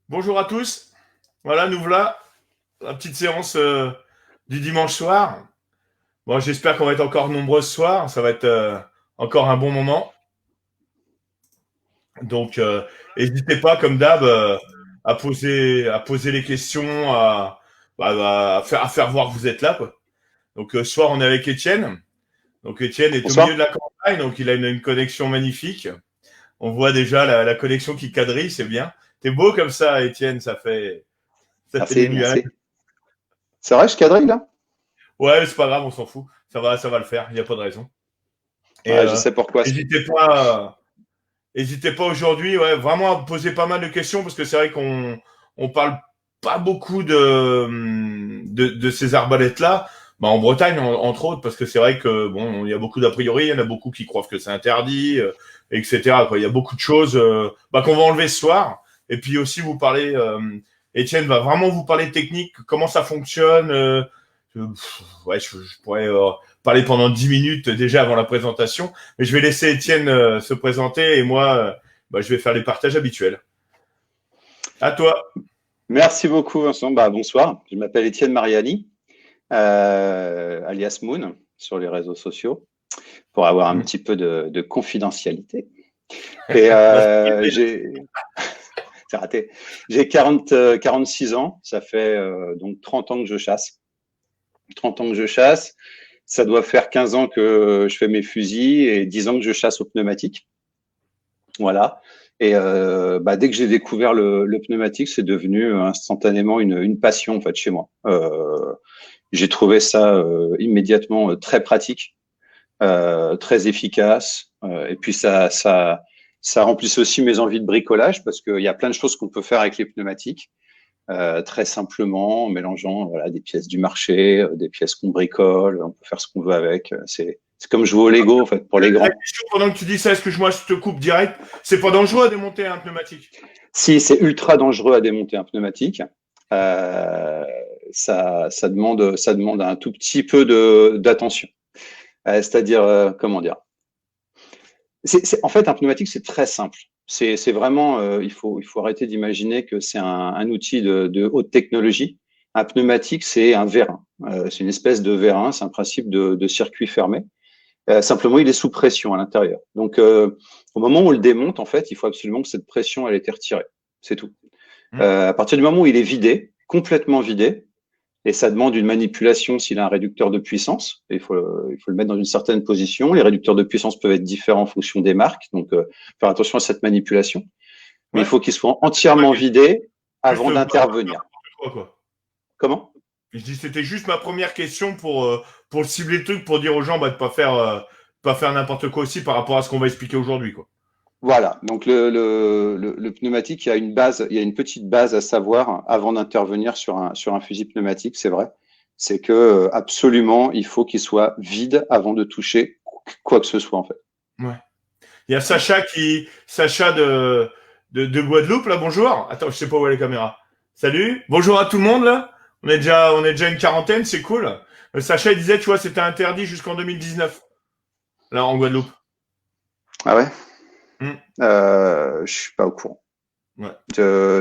Bonjour à tous. Voilà, nous voilà, la petite séance du dimanche soir. Bon, j'espère qu'on va être encore nombreux ce soir. Ça va être encore un bon moment. Donc, n'hésitez pas, comme d'hab, à poser les questions, à faire voir que vous êtes là, quoi. Donc, ce soir, on est avec Étienne. Donc, Étienne est au milieu de Bonsoir. la campagne, donc il a une connexion magnifique. On voit déjà la connexion qui quadrille, c'est bien. T'es beau comme ça, Étienne. Ça fait des Merci, nuages. merci. C'est vrai, je quadrille là? Ouais, c'est pas grave, on s'en fout. Ça va le faire, il n'y a pas de raison. Et Ouais, je sais pourquoi. n'hésitez pas, hésitez pas aujourd'hui, ouais, vraiment à me poser pas mal de questions parce que c'est vrai qu'on parle pas beaucoup de ces arbalètes-là. Bah, en Bretagne, entre autres, parce que c'est vrai que bon, il y a beaucoup d'a priori, il y en a beaucoup qui croient que c'est interdit, etc., quoi. Il y a beaucoup de choses qu'on va enlever ce soir. Et puis aussi vous parler, Étienne va vraiment vous parler technique, comment ça fonctionne. Ouais, je pourrais parler pendant 10 minutes déjà avant la présentation, mais je vais laisser Étienne se présenter et moi, je vais faire les partages habituels. À toi. Merci beaucoup, Vincent. Bonsoir. Je m'appelle Étienne Mariani, alias Moon, sur les réseaux sociaux, pour avoir un petit peu de confidentialité. Et Bah, ça fait plaisir. c'est raté. J'ai 46 ans. Ça fait donc 30 ans que je chasse. 30 ans que je chasse. Ça doit faire 15 ans que je fais mes fusils et 10 ans que je chasse au pneumatique. Voilà. Et dès que j'ai découvert le pneumatique, c'est devenu instantanément une passion en fait chez moi. J'ai trouvé ça immédiatement très pratique, très efficace, et puis ça remplissait aussi mes envies de bricolage parce qu'il y a plein de choses qu'on peut faire avec les pneumatiques. Très simplement, en mélangeant voilà, des pièces du marché, des pièces qu'on bricole, on peut faire ce qu'on veut avec. C'est comme jouer au Lego en fait pour les La grands. question pendant que tu dis ça, excuse-moi, je te coupe direct. C'est pas dangereux à démonter un pneumatique? Si c'est ultra dangereux à démonter un pneumatique, euh, ça demande un tout petit peu d'attention. C'est-à-dire, comment dire, en fait, un pneumatique, c'est très simple. C'est vraiment, il faut arrêter d'imaginer que c'est un outil de haute technologie. Un pneumatique, c'est un vérin. C'est une espèce de vérin, c'est un principe de circuit fermé. Simplement, il est sous pression à l'intérieur. Donc, au moment où on le démonte, en fait, il faut absolument que cette pression, elle ait été retirée. C'est tout. Hum. À partir du moment où il est vidé, complètement vidé, et ça demande une manipulation s'il a un réducteur de puissance. Il faut le mettre dans une certaine position. Les réducteurs de puissance peuvent être différents en fonction des marques, donc faire attention à cette manipulation. Mais il Ouais. faut qu'il soit entièrement vidé Juste avant pas d'intervenir. n'importe quoi. Comment? Je dis, c'était juste ma première question pour cibler le truc, pour dire aux gens de pas faire n'importe quoi aussi par rapport à ce qu'on va expliquer aujourd'hui, quoi. Voilà. Donc le pneumatique, il y a une base, il y a une petite base à savoir avant d'intervenir sur un fusil pneumatique, c'est vrai. C'est que absolument, il faut qu'il soit vide avant de toucher quoi que ce soit en fait. Ouais. Il y a Sacha de Guadeloupe, là, bonjour. Attends, je sais pas où est la caméra. Salut. Bonjour à tout le monde, là. On est déjà une quarantaine, c'est cool. Sacha, il disait, tu vois, c'était interdit jusqu'en 2019, là, en Guadeloupe. Ah ouais? Hmm. Je suis pas au courant. Ouais. C'est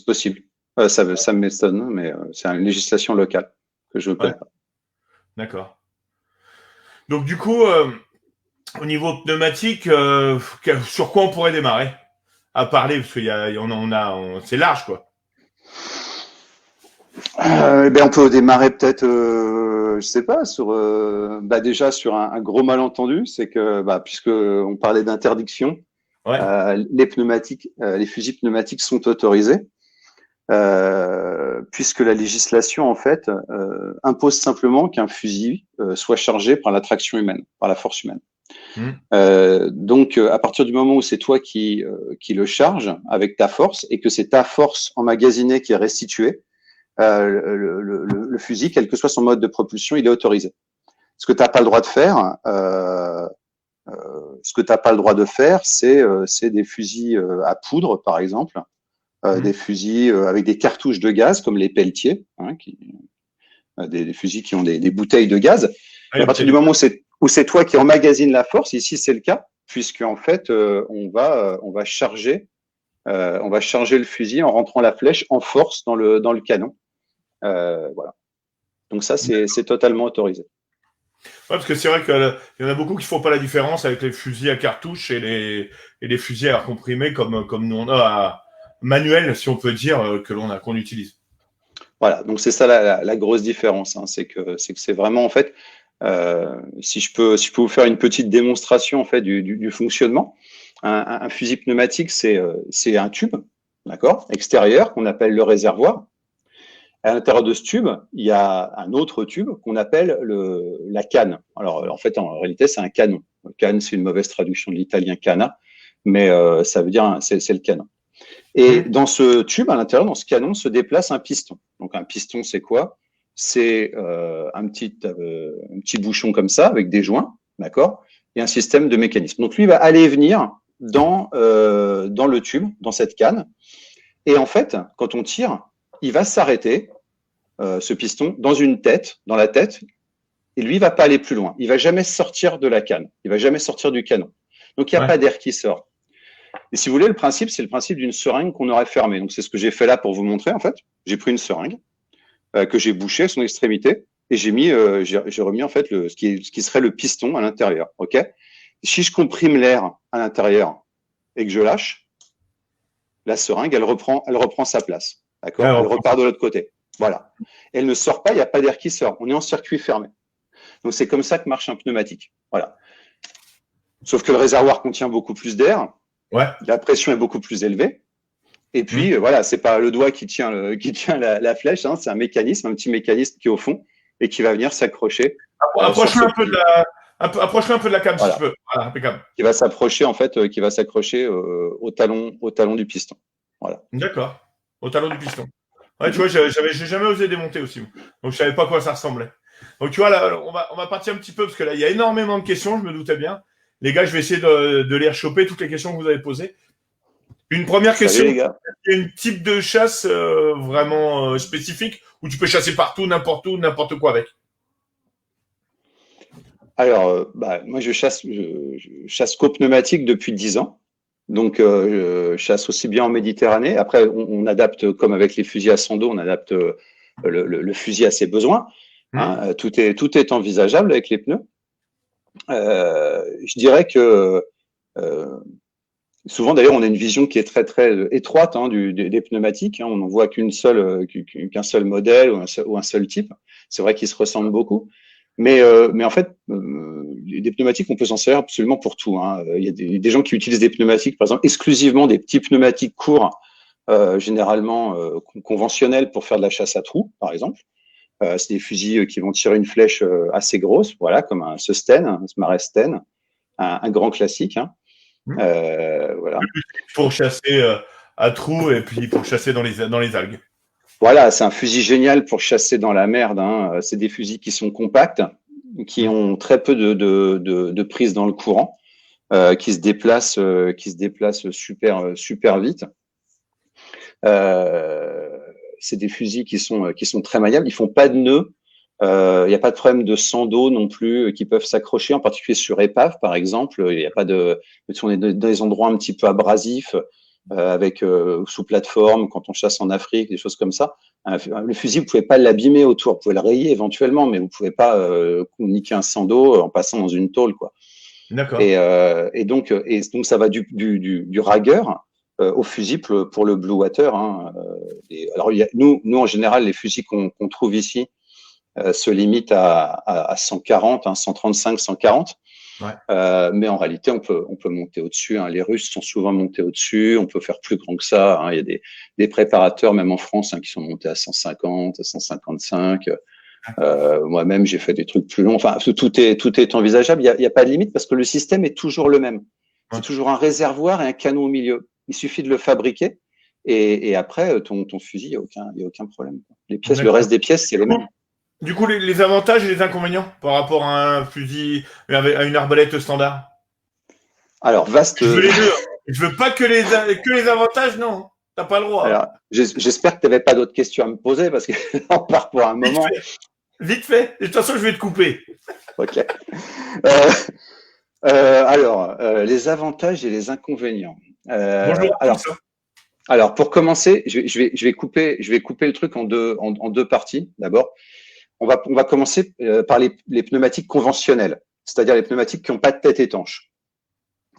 possible. Ça m'étonne, mais c'est une législation locale que je ne Ouais. connais pas. D'accord. Donc, du coup, au niveau pneumatique, sur quoi on pourrait démarrer à parler? Parce qu'il y a, c'est large, quoi. On peut démarrer peut-être, je sais pas, déjà sur un gros malentendu, c'est que puisque on parlait d'interdiction, Ouais. les pneumatiques, les fusils pneumatiques sont autorisés. Puisque la législation en fait impose simplement qu'un fusil soit chargé par la traction humaine, par la force humaine. Hmm. Donc, à partir du moment où c'est toi qui le charge avec ta force et que c'est ta force emmagasinée qui est restituée, le fusil, quel que soit son mode de propulsion, il est autorisé. Ce que tu n'as pas le droit de faire, c'est des fusils à poudre, par exemple, Hmm. des fusils avec des cartouches de gaz, comme les pelletiers, des fusils qui ont des bouteilles de gaz. Ah, Mais les à partir bouteilles du de moment où c'est toi qui emmagasine la force, ici c'est le cas, puisque en fait on va charger on va charger le fusil en rentrant la flèche en force dans le canon. Voilà. Donc ça, c'est totalement autorisé. Ouais, parce que c'est vrai qu'il y en a beaucoup qui font pas la différence avec les fusils à cartouche et les fusils à air comprimé comme nous on a manuel, si on peut dire, qu'on utilise. Voilà, donc c'est ça la grosse différence, hein, c'est que c'est vraiment en fait, si je peux vous faire une petite démonstration en fait du fonctionnement, un fusil pneumatique c'est un tube, d'accord, extérieur qu'on appelle le réservoir. À l'intérieur de ce tube, il y a un autre tube qu'on appelle la canne. Alors en fait, en réalité, c'est un canon. Canne, c'est une mauvaise traduction de l'italien cana, mais ça veut dire c'est le canon. Et dans ce tube, à l'intérieur, dans ce canon, se déplace un piston. Donc un piston, c'est quoi? C'est un petit bouchon comme ça, avec des joints, d'accord? Et un système de mécanisme. Donc lui, il va aller et venir dans le tube, dans cette canne. Et en fait, quand on tire, il va s'arrêter, ce piston, dans la tête, et lui, il va pas aller plus loin. Il va jamais sortir de la canne. Il va jamais sortir du canon. Donc il n'y a pas d'air qui sort. Et si vous voulez, le principe, c'est le principe d'une seringue qu'on aurait fermée. Donc, c'est ce que j'ai fait là pour vous montrer, en fait. J'ai pris une seringue que j'ai bouchée à son extrémité et j'ai remis, en fait, ce qui serait le piston à l'intérieur. OK? Si je comprime l'air à l'intérieur et que je lâche, la seringue, elle reprend sa place. D'accord? Elle repart de l'autre côté. Voilà. Elle ne sort pas, il n'y a pas d'air qui sort. On est en circuit fermé. Donc, c'est comme ça que marche un pneumatique. Voilà. Sauf que le réservoir contient beaucoup plus d'air. Ouais. La pression est beaucoup plus élevée. Et puis, voilà, c'est pas le doigt qui tient la flèche, hein, c'est un petit mécanisme qui est au fond et qui va venir s'accrocher. Approche-le un peu de la cam, voilà. Si tu peux. Voilà, impeccable. Qui va s'approcher, en fait, au talon du piston. Voilà. D'accord. Au talon du piston. Ouais, tu vois, j'ai jamais osé démonter aussi. Donc, je savais pas à quoi ça ressemblait. Donc, tu vois, là, on va partir un petit peu parce que là, il y a énormément de questions, je me doutais bien. Les gars, je vais essayer de les rechoper, toutes les questions que vous avez posées. Une première question. Salut, les gars. Il y a un type de chasse vraiment spécifique où tu peux chasser partout, n'importe quoi avec. Alors, moi, je chasse qu'au pneumatique depuis 10 ans. Donc, je chasse aussi bien en Méditerranée. Après, on adapte, comme avec les fusils à 100 dos, on adapte le fusil à ses besoins. Hein. Tout est envisageable avec les pneus. Je dirais que souvent, d'ailleurs, on a une vision qui est très très étroite des pneumatiques. Hein. On n'en voit qu'un seul modèle ou un seul type. C'est vrai qu'ils se ressemblent beaucoup, mais en fait, des pneumatiques, on peut s'en servir absolument pour tout. Hein. Il y a des gens qui utilisent des pneumatiques, par exemple, exclusivement des petits pneumatiques courts, généralement conventionnels pour faire de la chasse à trous, par exemple. C'est des fusils qui vont tirer une flèche assez grosse, voilà, comme un Susten, un Smarest Sten, un grand classique. Hein. Voilà. Pour chasser à trous et puis pour chasser dans les algues. Voilà, c'est un fusil génial pour chasser dans la merde. Hein. C'est des fusils qui sont compacts, qui ont très peu de prise dans le courant, qui se déplacent super vite. C'est des fusils qui sont très maniables. Ils font pas de nœuds. Il n'y a pas de problème de sando non plus qui peuvent s'accrocher, en particulier sur épave, par exemple. Il n'y a pas de, on est dans des endroits un petit peu abrasifs, avec sous plateforme, quand on chasse en Afrique, des choses comme ça. Le fusil, vous pouvez pas l'abîmer autour. Vous pouvez le rayer éventuellement, mais vous pouvez pas niquer un sando en passant dans une tôle, quoi. D'accord. Et donc ça va du ragueur au fusil pour le blue water. Hein. Alors nous en général, les fusils qu'on trouve ici se limitent à 140, hein, 135, 140. Ouais. Mais en réalité, on peut monter au-dessus. Hein. Les Russes sont souvent montés au-dessus. On peut faire plus grand que ça. Hein. Il y a des préparateurs, même en France, hein, qui sont montés à 150, à 155. Moi-même, j'ai fait des trucs plus longs. Enfin, tout est envisageable. Il y a pas de limite parce que le système est toujours le même. Ouais. C'est toujours un réservoir et un canon au milieu. Il suffit de le fabriquer et après, ton fusil, il y a aucun problème. Les pièces, le reste des pièces, c'est les mêmes. Du coup, les avantages et les inconvénients par rapport à un fusil, à une arbalète standard. Alors, vaste. Je veux les deux. Je veux pas que les avantages, non. T'as pas le droit. Alors, j'espère que tu n'avais pas d'autres questions à me poser parce qu'on part pour un moment. Vite fait. De toute façon, je vais te couper. Ok. Alors, les avantages et les inconvénients. Bonjour. Alors, Alors, pour commencer, je vais couper le truc en deux parties. D'abord, on va commencer par les pneumatiques conventionnelles, c'est-à-dire les pneumatiques qui n'ont pas de tête étanche.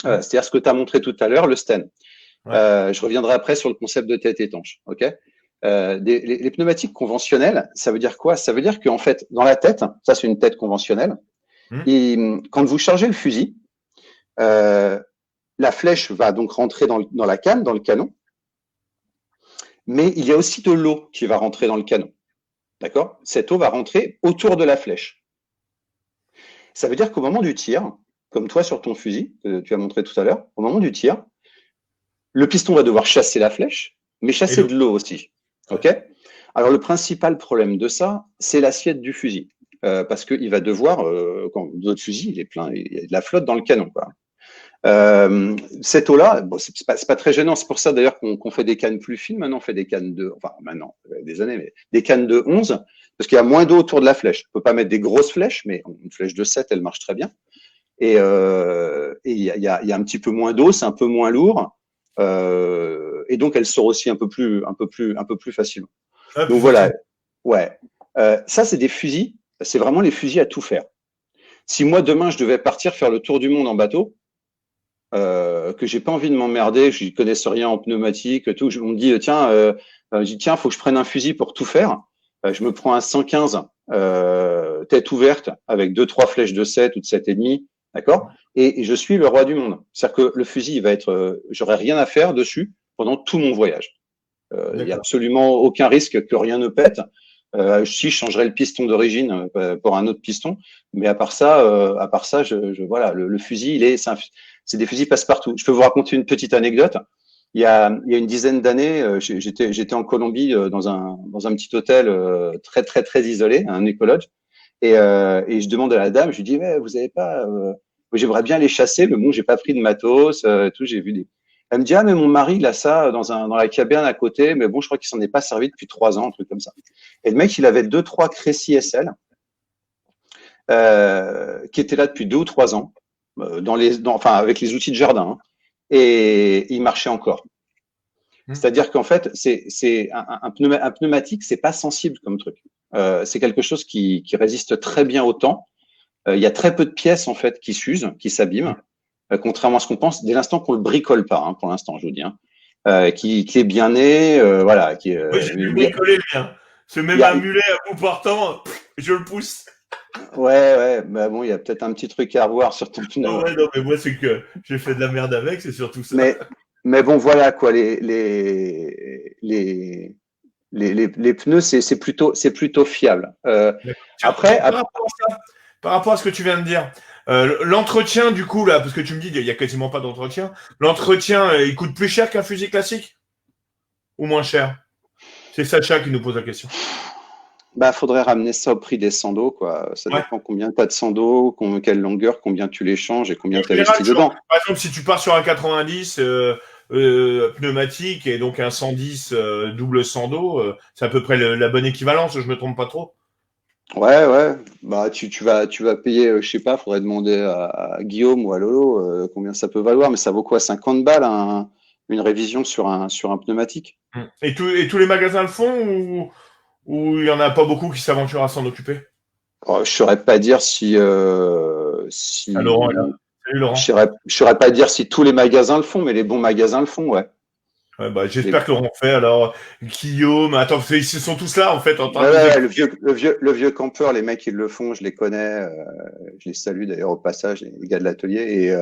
C'est-à-dire ce que tu as montré tout à l'heure, le Sten. Ouais. Je reviendrai après sur le concept de tête étanche. Ok. Les pneumatiques conventionnelles, ça veut dire quoi? Ça veut dire qu'en fait, dans la tête, ça c'est une tête conventionnelle, et quand vous chargez le fusil, la flèche va donc rentrer dans la canne, dans le canon, mais il y a aussi de l'eau qui va rentrer dans le canon. D'accord? Cette eau va rentrer autour de la flèche. Ça veut dire qu'au moment du tir, comme toi sur ton fusil, que tu as montré tout à l'heure, au moment du tir, le piston va devoir chasser la flèche, mais chasser de l'eau aussi. Ok? Alors, le principal problème de ça, c'est l'assiette du fusil. Parce qu'il va devoir, quand notre fusil, il est plein, il y a de la flotte dans le canon, quoi. Cette eau-là, bon, c'est pas très gênant. C'est pour ça d'ailleurs qu'on fait des cannes plus fines. Maintenant, on fait des cannes de, enfin maintenant, des années, mais des cannes de 11, parce qu'il y a moins d'eau autour de la flèche. On peut pas mettre des grosses flèches, mais une flèche de 7, elle marche très bien. Et il y a un petit peu moins d'eau, c'est un peu moins lourd, et donc elle sort aussi un peu plus facilement. Donc voilà, ouais. Ça, c'est des fusils. C'est vraiment les fusils à tout faire. Si moi demain je devais partir faire le tour du monde en bateau, que j'ai pas envie de m'emmerder, je ne connaisse rien en pneumatique, tout, on me dit tiens, je dis tiens, faut que je prenne un fusil pour tout faire. Je me prends un 115 tête ouverte avec 2-3 flèches de 7 ou de 7,5, d'accord, et je suis le roi du monde. C'est-à-dire que le fusil, il va être, j'aurai rien à faire dessus pendant tout mon voyage. Il y a absolument aucun risque que rien ne pète. Si je changerais le piston d'origine pour un autre piston, mais à part ça, voilà, le fusil, c'est des fusils passe-partout. Je peux vous raconter une petite anecdote. Il y a une dizaine d'années, j'étais en Colombie dans un petit hôtel très très très isolé, un écologe, et je demande à la dame, je lui dis, mais vous avez pas, j'aimerais bien les chasser, mais bon, j'ai pas pris de matos, tout, j'ai vu des. Elle me dit, ah, mais mon mari, il a ça dans la cabane à côté, mais bon, je crois qu'il s'en est pas servi depuis 3 ans, un truc comme ça. Et le mec, il avait 2-3 Crécy SL, qui étaient là depuis 2 ou 3 ans, enfin, avec les outils de jardin, hein, et il marchait encore. C'est-à-dire qu'en fait, c'est un pneumatique, c'est pas sensible comme truc. C'est quelque chose qui résiste très bien au temps. Il y a très peu de pièces, en fait, qui s'usent, qui s'abîment. Contrairement à ce qu'on pense, dès l'instant qu'on le bricole pas, hein, pour l'instant, je vous dis, hein, qui est bien né, voilà. Oui, j'ai dû bricoler le mien. Ce même un mulet à bout portant, je le pousse. Ouais, bah bon, il y a peut-être un petit truc à revoir sur ton pneu. Ouais, non, mais moi, c'est que j'ai fait de la merde avec, c'est surtout ça. Mais bon, voilà, quoi, les pneus, c'est plutôt fiable. Après, par rapport à ce que tu viens de dire, l'entretien, du coup, là, parce que tu me dis, il y a quasiment pas d'entretien. L'entretien, il coûte plus cher qu'un fusil classique? Ou moins cher? C'est Sacha qui nous pose la question. Bah, faudrait ramener ça au prix des sandos, quoi. Ça dépend combien tu as de sandos, quelle longueur, combien tu les changes et combien tu investis dedans. Par exemple, si tu pars sur un 90 pneumatique et donc un 110 double sando, c'est à peu près la bonne équivalence, je me trompe pas trop. Ouais. Bah, tu vas payer, je sais pas, faudrait demander à Guillaume ou à Lolo combien ça peut valoir, mais ça vaut quoi, 50 balles une révision sur un pneumatique. Et tous les magasins le font ou il y en a pas beaucoup qui s'aventurent à s'en occuper? Je saurais pas dire si. Laurent est là. Salut Laurent. Je saurais pas dire si tous les magasins le font, mais les bons magasins le font, ouais. Ouais, bah, j'espère que Laurent fait. Alors, Guillaume, attends, ils sont tous là en fait. Le vieux campeur, les mecs ils le font, je les connais. Je les salue d'ailleurs au passage, les gars de l'atelier,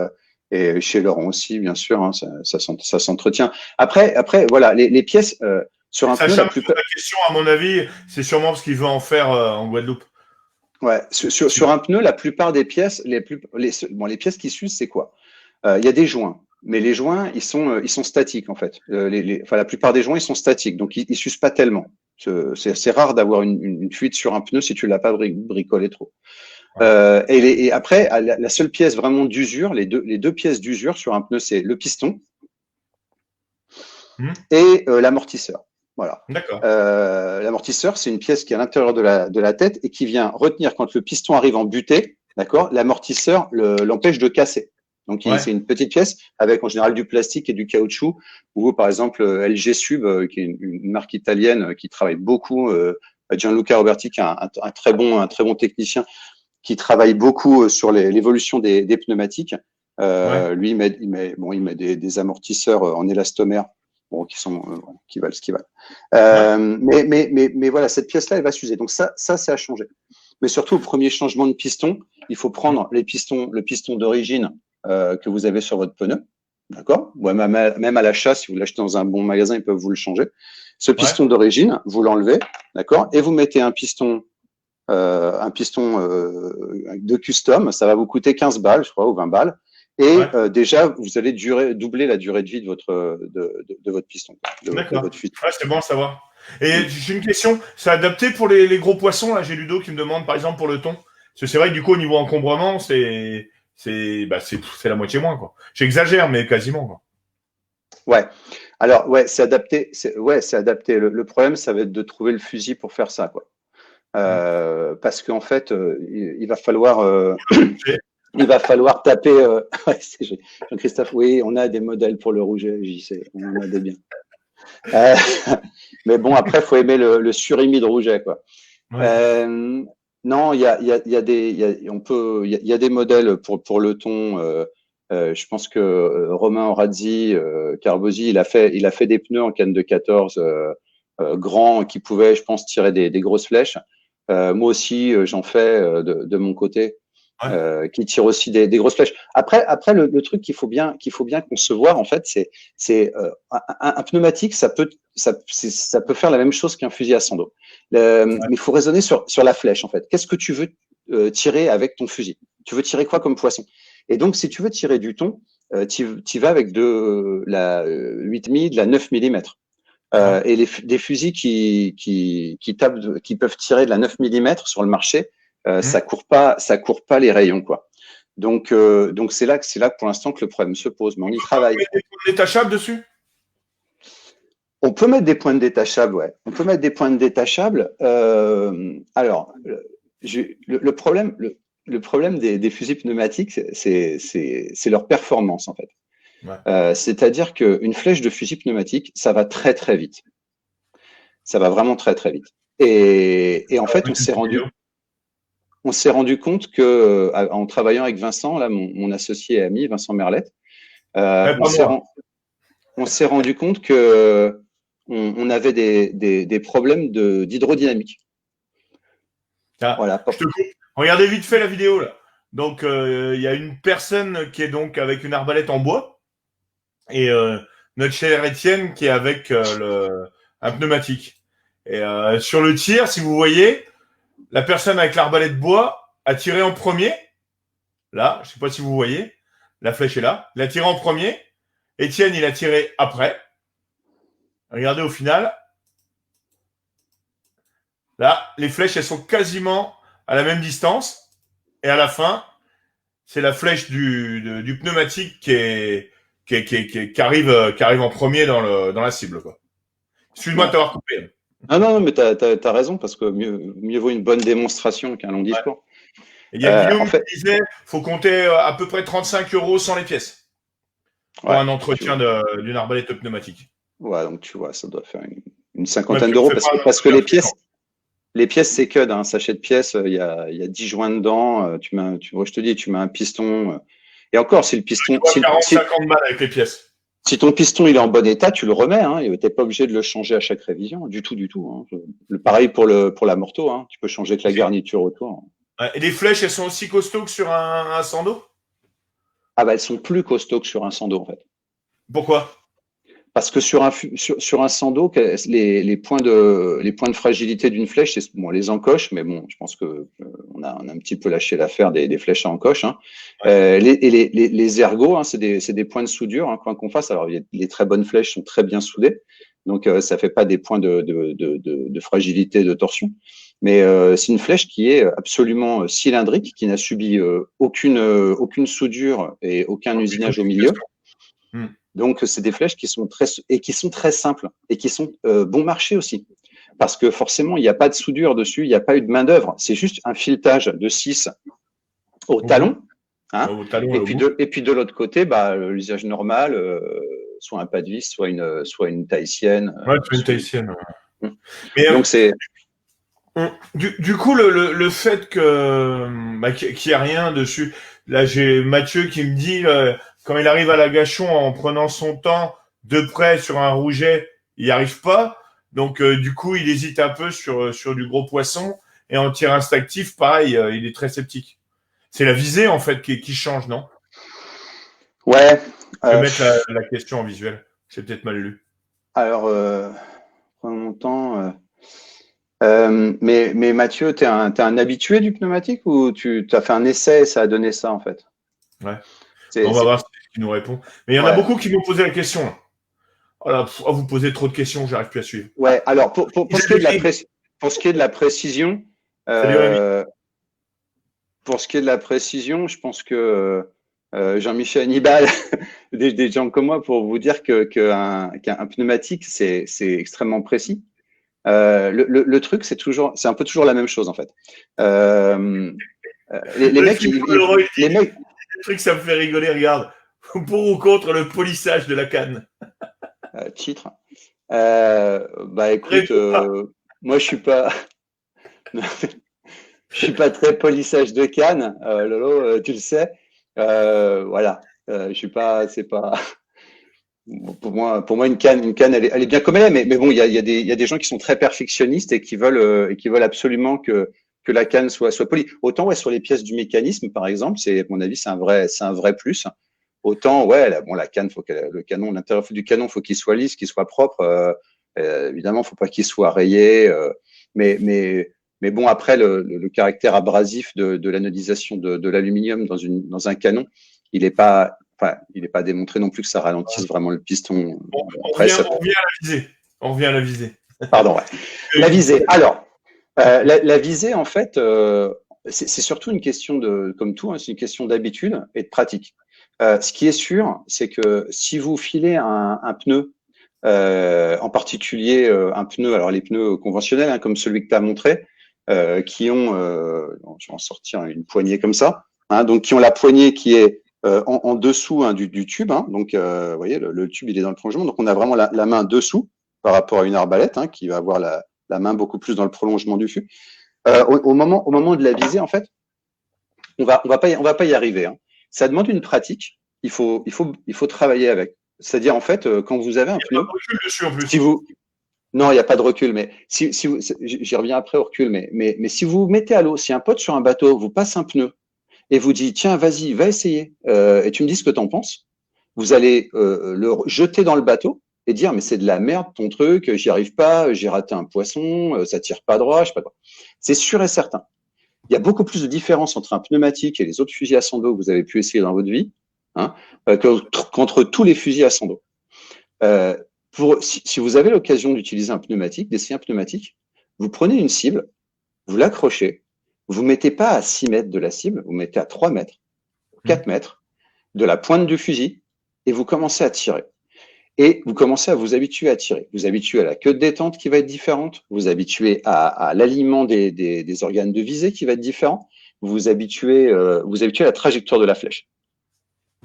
et chez Laurent aussi, bien sûr. Hein, ça s'entretient. Après, voilà, les pièces sur un pneu. La question, à mon avis, c'est sûrement parce qu'il veut en faire en Guadeloupe. Ouais, sur un pneu, la plupart des pièces, les pièces qui s'usent, c'est quoi? Il y a des joints. Mais les joints, ils sont statiques en fait. La plupart des joints, ils sont statiques, donc ils s'usent pas tellement. C'est rare d'avoir une fuite sur un pneu si tu l'as pas bricolé trop. Et après, la seule pièce vraiment d'usure, les deux pièces d'usure sur un pneu, c'est le piston et l'amortisseur. Voilà. D'accord. L'amortisseur, c'est une pièce qui est à l'intérieur de la tête et qui vient retenir quand le piston arrive en butée. D'accord. L'amortisseur l'empêche de casser. Donc, Ouais. c'est une petite pièce avec en général du plastique et du caoutchouc. Ou par exemple, LG Sub, qui est une marque italienne qui travaille beaucoup, Gianluca Roberti, qui est un très bon technicien, qui travaille beaucoup sur l'évolution des pneumatiques. Ouais. Lui, il met des amortisseurs en élastomère, bon, qui valent ce qu'ils valent. Mais voilà, cette pièce-là, elle va s'user. Donc ça, c'est à changer. Mais surtout, au premier changement de piston, il faut prendre le piston d'origine que vous avez sur votre pneu. D'accord? Ouais, même à l'achat, si vous l'achetez dans un bon magasin, ils peuvent vous le changer. Ce piston d'origine, vous l'enlevez, d'accord? Et vous mettez un piston de custom. Ça va vous coûter 15 balles, je crois, ou 20 balles. Et déjà, vous allez doubler la durée de vie de votre piston, de votre fuite. Ouais, c'est bon à savoir. Et j'ai une question, c'est adapté pour les gros poissons, là, j'ai Ludo qui me demande, par exemple, pour le thon. Parce que c'est vrai que du coup, au niveau encombrement, c'est la moitié moins, quoi. J'exagère, mais quasiment, quoi. Ouais. Alors, ouais, c'est adapté. C'est adapté. Le problème, ça va être de trouver le fusil pour faire ça, quoi. Parce qu'en fait, il va falloir taper. Jean-Christophe, oui, on a des modèles pour le rouget, j'y sais, on en a des biens. Mais bon, après, il faut aimer le surimi de rouget, quoi. Ouais. Non, il y a des modèles pour le thon. Je pense que Romain Orazzi, Carbosi, il a fait des pneus en canne de 14 grands qui pouvaient, je pense, tirer des grosses flèches. Moi aussi, j'en fais de mon côté, qui tire aussi des grosses flèches. Après, le truc qu'il faut bien concevoir, en fait, c'est un pneumatique, ça peut faire la même chose qu'un fusil à 100 dos. Mais il faut raisonner sur la flèche, en fait. Qu'est-ce que tu veux tirer avec ton fusil? Tu veux tirer quoi comme poisson? Et donc, si tu veux tirer du thon, tu vas avec de la 8,5, de la 9 mm. Et des fusils qui peuvent tirer de la 9 mm sur le marché, ça court pas les rayons, quoi. Donc c'est là pour l'instant que le problème se pose, mais on y travaille. On peut mettre des points détachables dessus? On peut mettre des points détachables, ouais. On peut mettre des points détachables. Alors, le problème des fusils pneumatiques, c'est leur performance, en fait. Ouais. C'est-à-dire qu'une flèche de fusil pneumatique, ça va très très vite. Ça va vraiment très très vite. Et en fait, on s'est rendu compte que en travaillant avec Vincent, là, mon associé et ami, Vincent Merlette, on s'est rendu compte que on avait des problèmes d'hydrodynamique. Voilà. Je te coupe. Regardez vite fait la vidéo là. Donc il y a une personne qui est donc avec une arbalète en bois. Et notre cher Étienne qui est avec un pneumatique. Et sur le tir, si vous voyez, la personne avec l'arbalète bois a tiré en premier. Là, je sais pas si vous voyez, la flèche est là. Il a tiré en premier. Étienne, il a tiré après. Regardez au final. Là, les flèches, elles sont quasiment à la même distance. Et à la fin, c'est la flèche du pneumatique qui arrive en premier dans la cible, quoi. Excuse-moi de t'avoir coupé. Non, mais t'as raison, parce que mieux vaut une bonne démonstration qu'un long discours. Il y a Guillaume qui disait faut compter à peu près 35 € sans les pièces pour un entretien d'une arbalète pneumatique. Ouais, donc tu vois, ça doit faire une cinquantaine d'euros, parce que les pièces, c'est que d'un sachet de pièces, il y a 10 joints dedans. Je te dis, tu mets un piston. Et encore, si le piston. 40-50 balles avec les pièces. Si ton piston il est en bon état, tu le remets. Hein, tu n'es pas obligé de le changer à chaque révision, du tout. Hein. Pareil pour la morteau. Hein, tu peux changer que la garniture autour. Et les flèches, elles sont aussi costauds que sur un sando? Ah bah elles sont plus costauds que sur un sando en fait. Pourquoi? Parce que sur un sando, les points de fragilité d'une flèche, c'est les encoches, mais bon, je pense que on a un petit peu lâché l'affaire des flèches à encoche. Hein. Ouais. Les ergots, hein, c'est des points de soudure, hein, quoi qu'on fasse. Alors les très bonnes flèches sont très bien soudées, donc ça fait pas des points de fragilité, de torsion. Mais c'est une flèche qui est absolument cylindrique, qui n'a subi aucune soudure et aucun usinage au milieu. Donc, c'est des flèches qui sont très simples et qui sont bon marché aussi. Parce que forcément, il n'y a pas de soudure dessus, il n'y a pas eu de main-d'œuvre. C'est juste un filetage de 6 au talon Hein. Au talon Et au puis bout. de l'autre côté, l'usage normal, soit un pas de vis, soit une tahitienne. Ouais, tu fais une tahitienne. Hmm. Mais Donc c'est du coup, le fait que qu'il n'y a rien dessus, là j'ai Mathieu qui me dit quand il arrive à la Gachon en prenant son temps de près sur un rouget, il n'y arrive pas. Donc du coup, il hésite un peu sur du gros poisson et en tir instinctif, pareil, il est très sceptique. C'est la visée en fait qui change, non? ouais. Je vais Euh, mettre la question en visuel. C'est peut-être mal lu. alors, prends mon temps. Mais Mathieu, t'es un habitué du pneumatique ou tu as fait un essai et ça a donné ça en fait? Ouais. C'est, On va c'est, voir ce qu'il nous répond. Mais il y en a ouais. beaucoup qui m'ont posé la question. Là. Oh là, vous posez trop de questions, j'arrive plus à suivre. Ouais. Alors pour ce qui est de la Isabelle, pour ce qui est de la précision, salut Rémi. euh, pour ce qui est de la précision, je pense que Jean-Michel Hannibal, des gens comme moi, pour vous dire qu'un pneumatique, c'est extrêmement précis. Le truc, c'est un peu toujours la même chose en fait. Euh, les Le mecs, film Laurent, il dit les mecs, le truc, ça me fait rigoler, regarde. Pour ou contre le polissage de la canne. titre. Écoute, Réponds pas. moi je suis pas très polissage de canne, Lolo, tu le sais. Voilà, je suis pas, c'est pas. Pour moi, une canne, elle est bien comme elle est. Mais bon, il y a des gens qui sont très perfectionnistes et qui veulent absolument que la canne soit polie. Autant ouais, sur les pièces du mécanisme, par exemple, à mon avis, c'est un vrai plus. Autant, ouais, la canne, le canon, l'intérieur du canon, faut qu'il soit lisse, qu'il soit propre. Évidemment, faut pas qu'il soit rayé. Mais, mais, mais bon, après, le caractère abrasif de l'anodisation de l'aluminium dans un canon, il est pas, enfin, il n'est pas démontré non plus que ça ralentisse vraiment le piston. Bon, après, ça On peut. revient à la visée. On revient à la visée. Pardon, ouais. La visée. Alors, la visée, en fait, c'est surtout une question de, comme tout, hein, c'est une question d'habitude et de pratique. Ce qui est sûr, c'est que si vous filez un pneu, en particulier un pneu, alors les pneus conventionnels, hein, comme celui que tu as montré, qui ont, je vais en sortir une poignée comme ça, hein, donc qui ont la poignée qui est en dessous hein, du tube. Hein, donc, vous voyez, le tube, il est dans le prolongement. Donc, on a vraiment la main dessous par rapport à une arbalète hein, qui va avoir la main beaucoup plus dans le prolongement du fût. Au moment de la visée, en fait, on va pas y arriver. Hein. Ça demande une pratique. Il faut travailler avec. C'est-à-dire, en fait, quand vous avez un Il n'y a pas pneu, de recul dessus en si plus. vous, non, il n'y a pas de recul, mais si vous, j'y reviens après au recul, mais si vous vous mettez à l'eau, si un pote sur un bateau vous passe un pneu et vous dit, tiens, vas-y, va essayer, et tu me dis ce que tu en penses, vous allez le jeter dans le bateau et dire, mais c'est de la merde ton truc, j'y arrive pas, j'ai raté un poisson, ça tire pas droit, je sais pas quoi. C'est sûr et certain. Il y a beaucoup plus de différence entre un pneumatique et les autres fusils à 100 dos que vous avez pu essayer dans votre vie, hein, qu'entre tous les fusils à 100 dos. Euh, si vous avez l'occasion d'utiliser un pneumatique, d'essayer un pneumatique, vous prenez une cible, vous l'accrochez, vous ne mettez pas à 6 mètres de la cible, vous mettez à 3 mètres, 4 mètres de la pointe du fusil et vous commencez à tirer. Et vous commencez à vous habituer à tirer. Vous habituez à la queue de détente qui va être différente, vous habituez à l'alignement des organes de visée qui va être différent, vous habituez à la trajectoire de la flèche.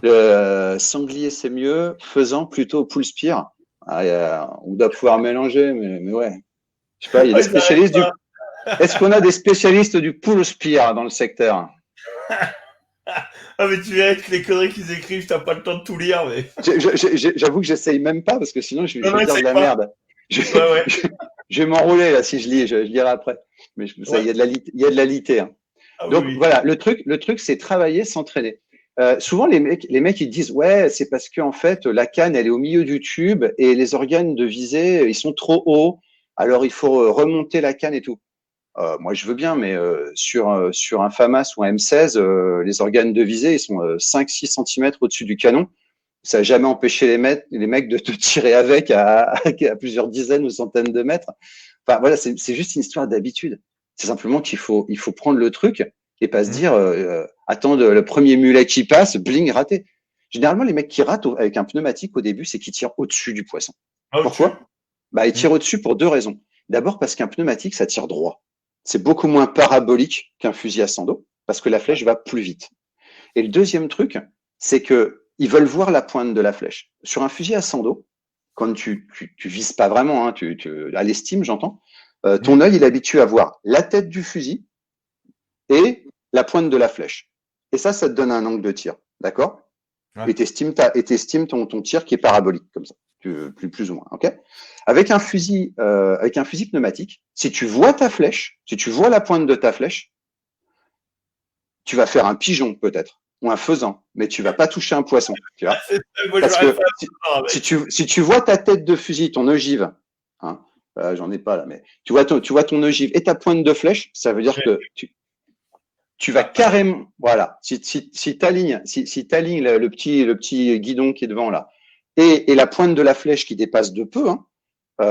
Le sanglier, c'est mieux, faisant plutôt pull spear. On doit pouvoir mélanger, mais ouais. Je sais pas, il y a des spécialistes du. Est-ce qu'on a des spécialistes du pull spear dans le secteur? Ah, mais tu verrais que les conneries qu'ils écrivent, t'as pas le temps de tout lire, mais. J'avoue que j'essaye même pas parce que sinon je Non, vais dire de essaye la pas. merde. Je, Ouais, ouais. je vais m'enrouler là si je lis, je lirai après. Mais ça, Ouais. il y a de la litée. Hein. Ah oui, Donc oui. voilà, le truc, c'est travailler, s'entraîner. Souvent les mecs ils disent ouais, c'est parce que en fait la canne elle est au milieu du tube et les organes de visée ils sont trop hauts, alors il faut remonter la canne et tout. Moi je veux bien, mais sur un FAMAS ou un M16, les organes de visée ils sont 5-6 cm au-dessus du canon. Ça n'a jamais empêché les mecs de tirer avec à plusieurs dizaines ou centaines de mètres. Enfin voilà, c'est juste une histoire d'habitude. C'est simplement il faut prendre le truc et pas se dire attends le premier mulet qui passe, bling, raté. Généralement les mecs qui ratent avec un pneumatique au début, c'est qu'ils tirent au-dessus du poisson. Ah, au-dessus. Pourquoi? Bah ils tirent au-dessus pour deux raisons. D'abord parce qu'un pneumatique ça tire droit. C'est beaucoup moins parabolique qu'un fusil à 100 dos parce que la flèche va plus vite. Et le deuxième truc, c'est que ils veulent voir la pointe de la flèche. Sur un fusil à 100 dos, quand tu vises pas vraiment, hein, à l'estime, j'entends, ton œil il est habitué à voir la tête du fusil et la pointe de la flèche. Et ça te donne un angle de tir, d'accord? Ouais. Et t'estimes ton tir qui est parabolique comme ça, plus ou moins, ok? Avec un fusil pneumatique, si tu vois ta flèche, si tu vois la pointe de ta flèche, tu vas faire un pigeon peut-être ou un faisan, mais tu vas pas toucher un poisson, tu vois? Moi, Parce que je si tu vois ta tête de fusil, ton ogive, hein, j'en ai pas là, mais tu vois ton ogive et ta pointe de flèche, ça veut dire que tu vas carrément, voilà, si t'alignes le petit guidon qui est devant là et la pointe de la flèche qui dépasse de peu, hein,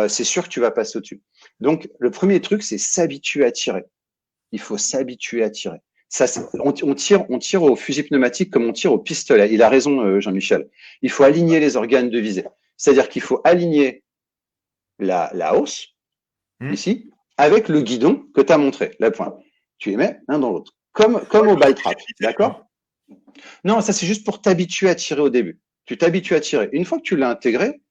c'est sûr que tu vas passer au-dessus. Donc le premier truc, c'est s'habituer à tirer. Il faut s'habituer à tirer. Ça, on tire au fusil pneumatique comme on tire au pistolet. Il a raison, Jean-Michel. Il faut aligner les organes de visée. C'est-à-dire qu'il faut aligner la hausse, ici, avec le guidon que tu as montré, la pointe. Tu les mets l'un dans l'autre. Comme au ball trap, d'accord? Non, ça c'est juste pour t'habituer à tirer au début. Tu t'habitues à tirer. Une fois que tu l'as intégré,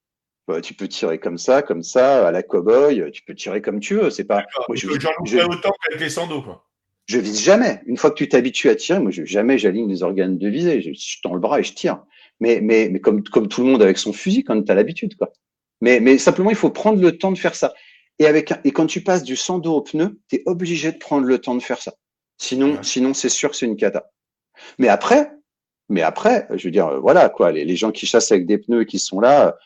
bah, tu peux tirer comme ça, à la cow-boy. Tu peux tirer comme tu veux. C'est pas. Moi, j'en ai autant qu'avec les sandos, quoi. Je vise jamais. Une fois que tu t'habitues à tirer, moi, jamais j'aligne les organes de visée. Je tends le bras et je tire. Mais comme tout le monde avec son fusil, quand tu as l'habitude, quoi. Mais simplement, il faut prendre le temps de faire ça. Et quand tu passes du sando au pneu, tu es obligé de prendre le temps de faire ça. Sinon, c'est sûr que c'est une cata. Mais après, je veux dire, voilà, quoi, les gens qui chassent avec des pneus et qui sont là,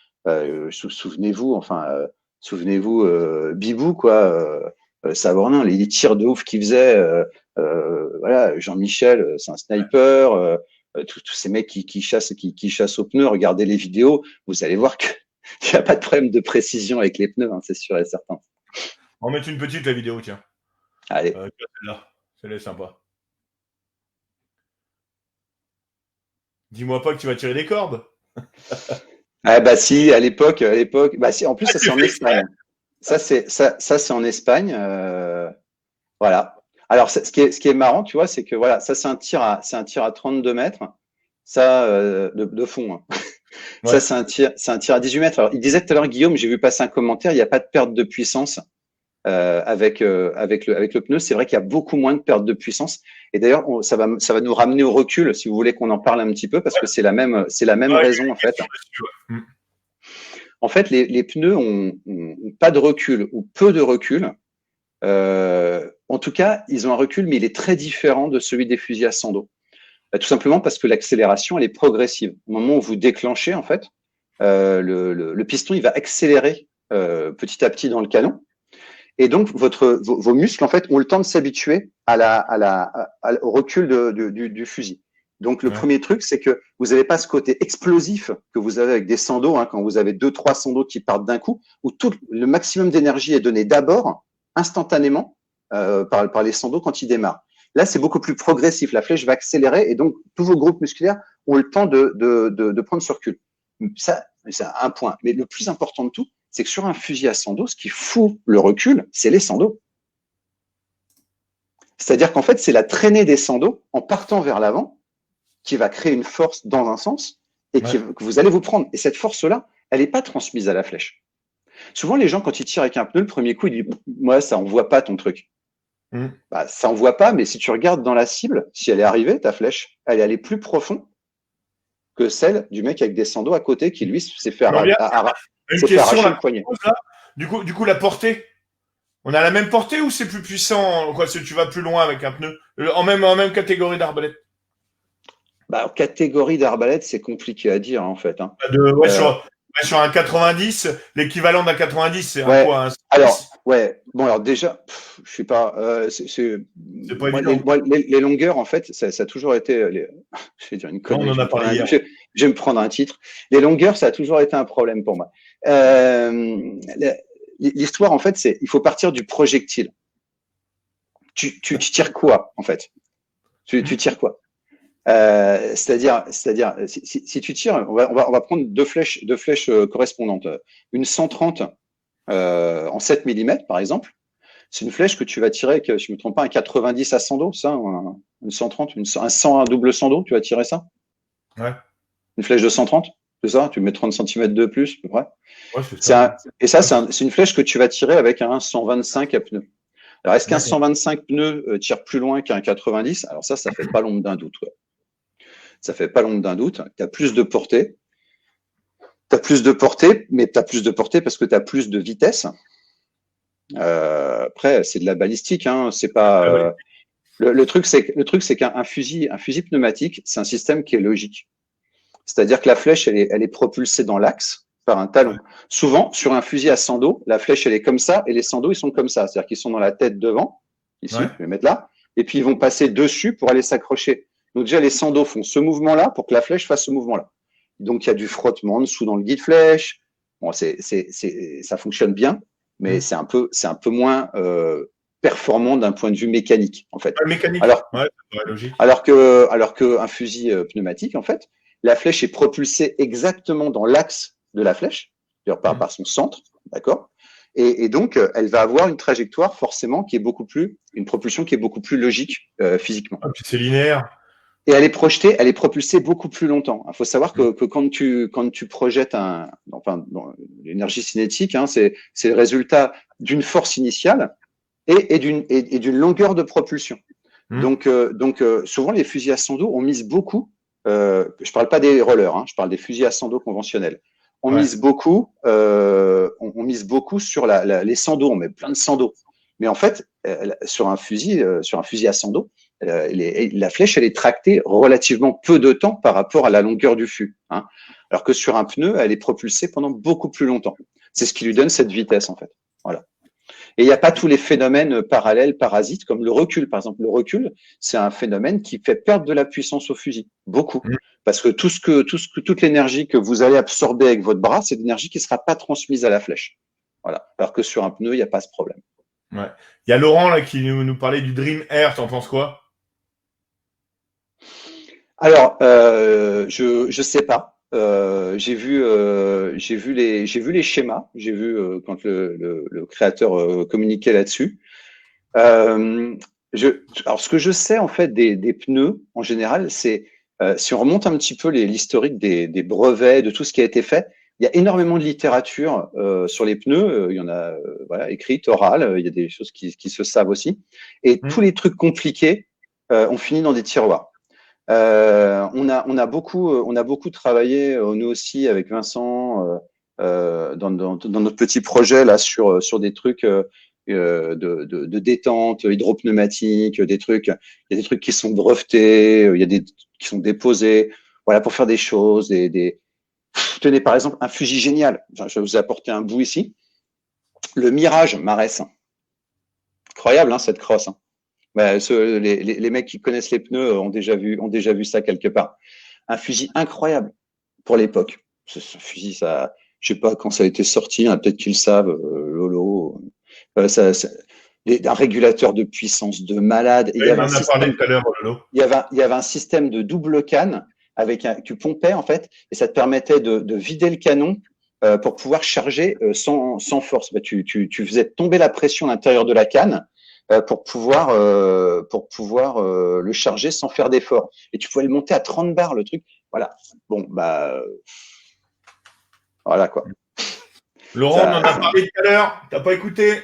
souvenez-vous, Bibou, quoi, Savornin, les tirs de ouf qu'il faisait, voilà, Jean-Michel, c'est un sniper, tous ces mecs qui chassent aux pneus, regardez les vidéos, vous allez voir qu'il n'y a pas de problème de précision avec les pneus, hein, c'est sûr et certain. On va mettre une petite la vidéo, tiens. Allez. Celle-là est sympa. Dis-moi pas que tu vas tirer des cordes. Ah bah si, à l'époque, bah si, en plus ça c'est en Espagne. Ça c'est en Espagne, voilà. Alors ce qui est marrant, tu vois, c'est que voilà, ça c'est un tir à 32 mètres, ça de fond. Hein. Ouais. Ça c'est un tir à 18 mètres. Alors il disait tout à l'heure Guillaume, j'ai vu passer un commentaire, il n'y a pas de perte de puissance avec le pneu. C'est vrai qu'il y a beaucoup moins de perte de puissance. Et d'ailleurs, ça va nous ramener au recul, si vous voulez qu'on en parle un petit peu, parce que c'est la même raison en fait. En fait, les pneus ont pas de recul ou peu de recul. En tout cas, ils ont un recul, mais il est très différent de celui des fusils à 100 dos. Tout simplement parce que l'accélération, elle est progressive. Au moment où vous déclenchez, en fait, le piston, il va accélérer petit à petit dans le canon. Et donc, vos muscles, en fait, ont le temps de s'habituer au recul du fusil. Donc, le premier truc, c'est que vous n'avez pas ce côté explosif que vous avez avec des sandos, hein, quand vous avez 2-3 sandos qui partent d'un coup, où tout le maximum d'énergie est donné d'abord, instantanément, par les sandos quand ils démarrent. Là, c'est beaucoup plus progressif. La flèche va accélérer et donc, tous vos groupes musculaires ont le temps de prendre ce recul. Ça, c'est un point. Mais le plus important de tout, c'est que sur un fusil à 100 dos, ce qui fout le recul, c'est les sandos. C'est-à-dire qu'en fait, c'est la traînée des sandos en partant vers l'avant qui va créer une force dans un sens et que vous allez vous prendre. Et cette force-là, elle n'est pas transmise à la flèche. Souvent, les gens, quand ils tirent avec un pneu, le premier coup, ils disent « Moi, ça envoie pas ton truc. » Bah, ça envoie pas, mais si tu regardes dans la cible, si elle est arrivée, ta flèche, elle est allée plus profond que celle du mec avec des sandos à côté qui, lui, s'est fait arracher le poignet. Du coup, la portée, on a la même portée ou c'est plus puissant, quoi, si tu vas plus loin avec un pneu, en même catégorie d'arbalète? Bah, en catégorie d'arbalète, c'est compliqué à dire, en fait. Hein. Sur un 90, l'équivalent d'un 90, c'est un quoi, un 6? Alors déjà, je sais pas. C'est pas évident. Les longueurs, en fait, ça a toujours été. Je vais dire une connerie. On en a parlé hier. Je vais me prendre un titre. Les longueurs, ça a toujours été un problème pour moi. L'histoire, en fait, il faut partir du projectile. Tu tires quoi, en fait? Tu tires quoi? C'est-à-dire, si tu tires, on va prendre deux flèches correspondantes. Une 130 en 7 mm, par exemple. C'est une flèche que tu vas tirer, que, si je ne me trompe pas, un 90 à 100 dos, ça, une 130, un 100 à double 100 dos, tu vas tirer ça? Ouais. Une flèche de 130, c'est ça? Tu mets 30 cm de plus, à peu près. Ouais, c'est ça. Et ça, c'est une flèche que tu vas tirer avec un 125 à pneu. Alors, est-ce qu'un D'accord. 125 pneu tire plus loin qu'un 90? Alors ça fait pas l'ombre d'un doute. Ouais. Ça fait pas l'ombre d'un doute. Tu as plus de portée. Tu as plus de portée, mais tu as plus de portée parce que tu as plus de vitesse. Après, c'est de la balistique. Hein. C'est pas. Ah ouais. Le truc, c'est qu'un fusil pneumatique, c'est un système qui est logique. C'est-à-dire que la flèche, elle est propulsée dans l'axe par un talon. Ouais. Souvent, sur un fusil à 100 dos, la flèche, elle est comme ça et les 100 dos, ils sont comme ça. C'est-à-dire qu'ils sont dans la tête devant, ici, Ouais. je vais mettre là, et puis ils vont passer dessus pour aller s'accrocher. Donc déjà, les 100 dos font ce mouvement-là pour que la flèche fasse ce mouvement-là. Donc il y a du frottement en dessous dans le guide flèche. Bon, ça fonctionne bien, mais c'est un peu moins performant d'un point de vue mécanique, en fait. Ouais, mécanique. Alors, Ouais, c'est logique. alors que un fusil pneumatique, en fait, la flèche est propulsée exactement dans l'axe de la flèche, par son centre, d'accord. Et donc, elle va avoir une trajectoire forcément une propulsion qui est beaucoup plus logique physiquement. Ah, puis c'est linéaire. Et elle est propulsée beaucoup plus longtemps. Il faut savoir que quand tu projettes l'énergie cinétique, hein, c'est le résultat d'une force initiale et d'une longueur de propulsion. Donc, souvent, les fusils à 100 dos, on mise beaucoup. Je parle pas des rollers, hein, je parle des fusils à 100 dos conventionnels. On mise beaucoup sur les 100 dos. On met plein de 100 dos. Mais en fait, sur un fusil à 100 dos, la flèche, elle est tractée relativement peu de temps par rapport à la longueur du fût. Hein. Alors que sur un pneu, elle est propulsée pendant beaucoup plus longtemps. C'est ce qui lui donne cette vitesse, en fait. Voilà. Et il n'y a pas tous les phénomènes parallèles, parasites, comme le recul. Par exemple, le recul, c'est un phénomène qui fait perdre de la puissance au fusil. Beaucoup. Parce que toute l'énergie que vous allez absorber avec votre bras, c'est de l'énergie qui ne sera pas transmise à la flèche. Voilà. Alors que sur un pneu, il n'y a pas ce problème. Ouais. Il y a Laurent là qui nous parlait du Dream Air, t'en penses quoi? Alors, je sais pas. J'ai vu les schémas. J'ai vu quand le créateur communiquait là-dessus. Alors, ce que je sais en fait des pneus en général, c'est si on remonte un petit peu l'historique des brevets, de tout ce qui a été fait, il y a énormément de littérature sur les pneus. Il y en a écrite, orale. Il y a des choses qui se savent aussi. Et tous les trucs compliqués ont fini dans des tiroirs. On a beaucoup travaillé nous aussi avec Vincent dans notre petit projet là sur des trucs de détente hydropneumatique, il y a des trucs qui sont brevetés, il y a des qui sont déposés, voilà, pour faire des choses, tenez par exemple un fusil génial. Enfin, je vais vous apporter un bout ici, le Mirage Marès, incroyable hein, cette crosse. Hein. Ben, les mecs qui connaissent les pneus ont déjà vu ça quelque part. Un fusil incroyable pour l'époque. Ce fusil, ça, je sais pas quand ça a été sorti, hein, peut-être qu'ils le savent, Lolo. Un régulateur de puissance de malade. Oui, on en a parlé tout à l'heure, Lolo. Il y avait un système de double canne tu pompais en fait, et ça te permettait de vider le canon pour pouvoir charger sans force. Ben, tu faisais tomber la pression à l'intérieur de la canne pour pouvoir le charger sans faire d'effort. Et tu pouvais le monter à 30 bars, le truc. Voilà. Bon, bah, voilà quoi. Laurent, on en a parlé tout à l'heure. T'as pas écouté?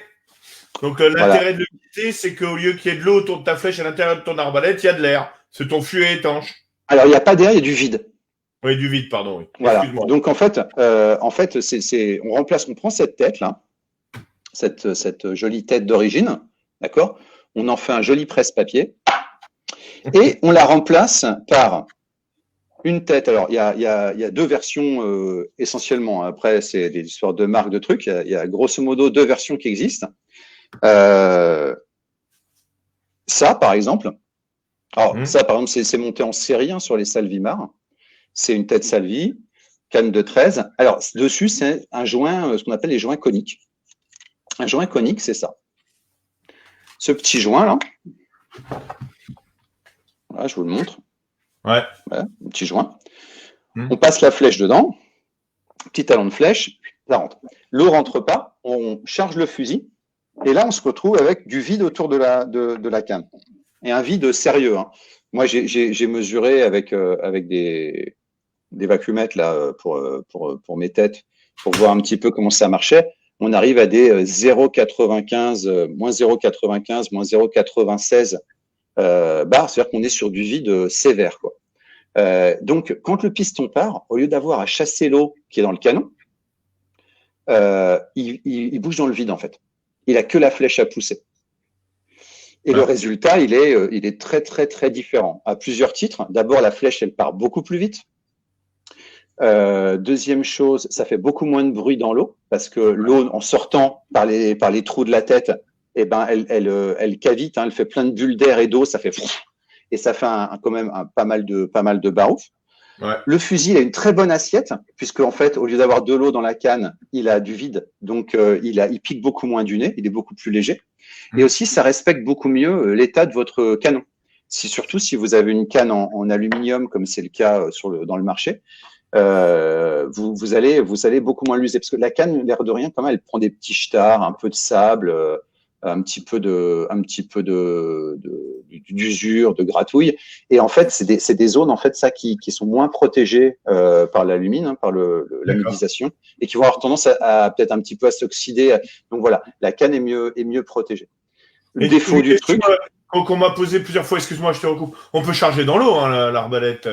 Donc, l'intérêt de le visser, c'est qu'au lieu qu'il y ait de l'eau autour de ta flèche à l'intérieur de ton arbalète, il y a de l'air. C'est ton fût est étanche. Alors, il n'y a pas d'air, il y a du vide. Oui, du vide, pardon. Oui. Voilà. Donc, en fait, on prend cette tête là, cette jolie tête d'origine, d'accord. On en fait un joli presse-papier et on la remplace par une tête. Alors, il y a deux versions essentiellement. Après, c'est des histoires de marques de trucs. Il y a grosso modo deux versions qui existent. Ça, par exemple. Alors, ça, par exemple, c'est monté en série hein, sur les Salvimar. C'est une tête Salvi, canne de 13. Alors, dessus, c'est un joint, ce qu'on appelle les joints coniques. Un joint conique, c'est ça. Ce petit joint-là, voilà, je vous le montre. Ouais. Voilà, un petit joint. On passe la flèche dedans. Petit talon de flèche, ça rentre. L'eau rentre pas, on charge le fusil. Et là, on se retrouve avec du vide autour de la canne. Et un vide sérieux. Hein. Moi, j'ai mesuré avec des vacumètres là pour mes têtes, pour voir un petit peu comment ça marchait. On arrive à des 0,95, moins 0,95, moins 0,96 bar, c'est-à-dire qu'on est sur du vide sévère, quoi. Donc, quand le piston part, au lieu d'avoir à chasser l'eau qui est dans le canon, il bouge dans le vide, en fait. Il a que la flèche à pousser. Et le résultat, il est très, très, très différent. À plusieurs titres. D'abord, la flèche, elle part beaucoup plus vite. Deuxième chose, ça fait beaucoup moins de bruit dans l'eau, parce que l'eau, en sortant par les trous de la tête, eh ben, elle cavite, hein, elle fait plein de bulles d'air et d'eau, ça fait et ça fait quand même pas mal de barouf. Ouais. Le fusil, il a une très bonne assiette, puisque en fait, au lieu d'avoir de l'eau dans la canne, il a du vide, donc il pique beaucoup moins du nez, il est beaucoup plus léger. Et aussi, ça respecte beaucoup mieux l'état de votre canon. Surtout si vous avez une canne en aluminium, comme c'est le cas dans le marché, vous allez beaucoup moins l'user, parce que la canne, l'air de rien, quand même, elle prend des petits jetards, un peu de sable, un petit peu d'usure, de gratouille. Et en fait, c'est des zones en fait ça qui sont moins protégées par l'alumine, hein, par l'amidisation, et qui vont avoir tendance à peut-être un petit peu à s'oxyder. Donc voilà, la canne est mieux protégée. Le défaut du truc. Qu'on m'a posé plusieurs fois, excuse-moi, je te recoupe. On peut charger dans l'eau, hein, l'arbalète.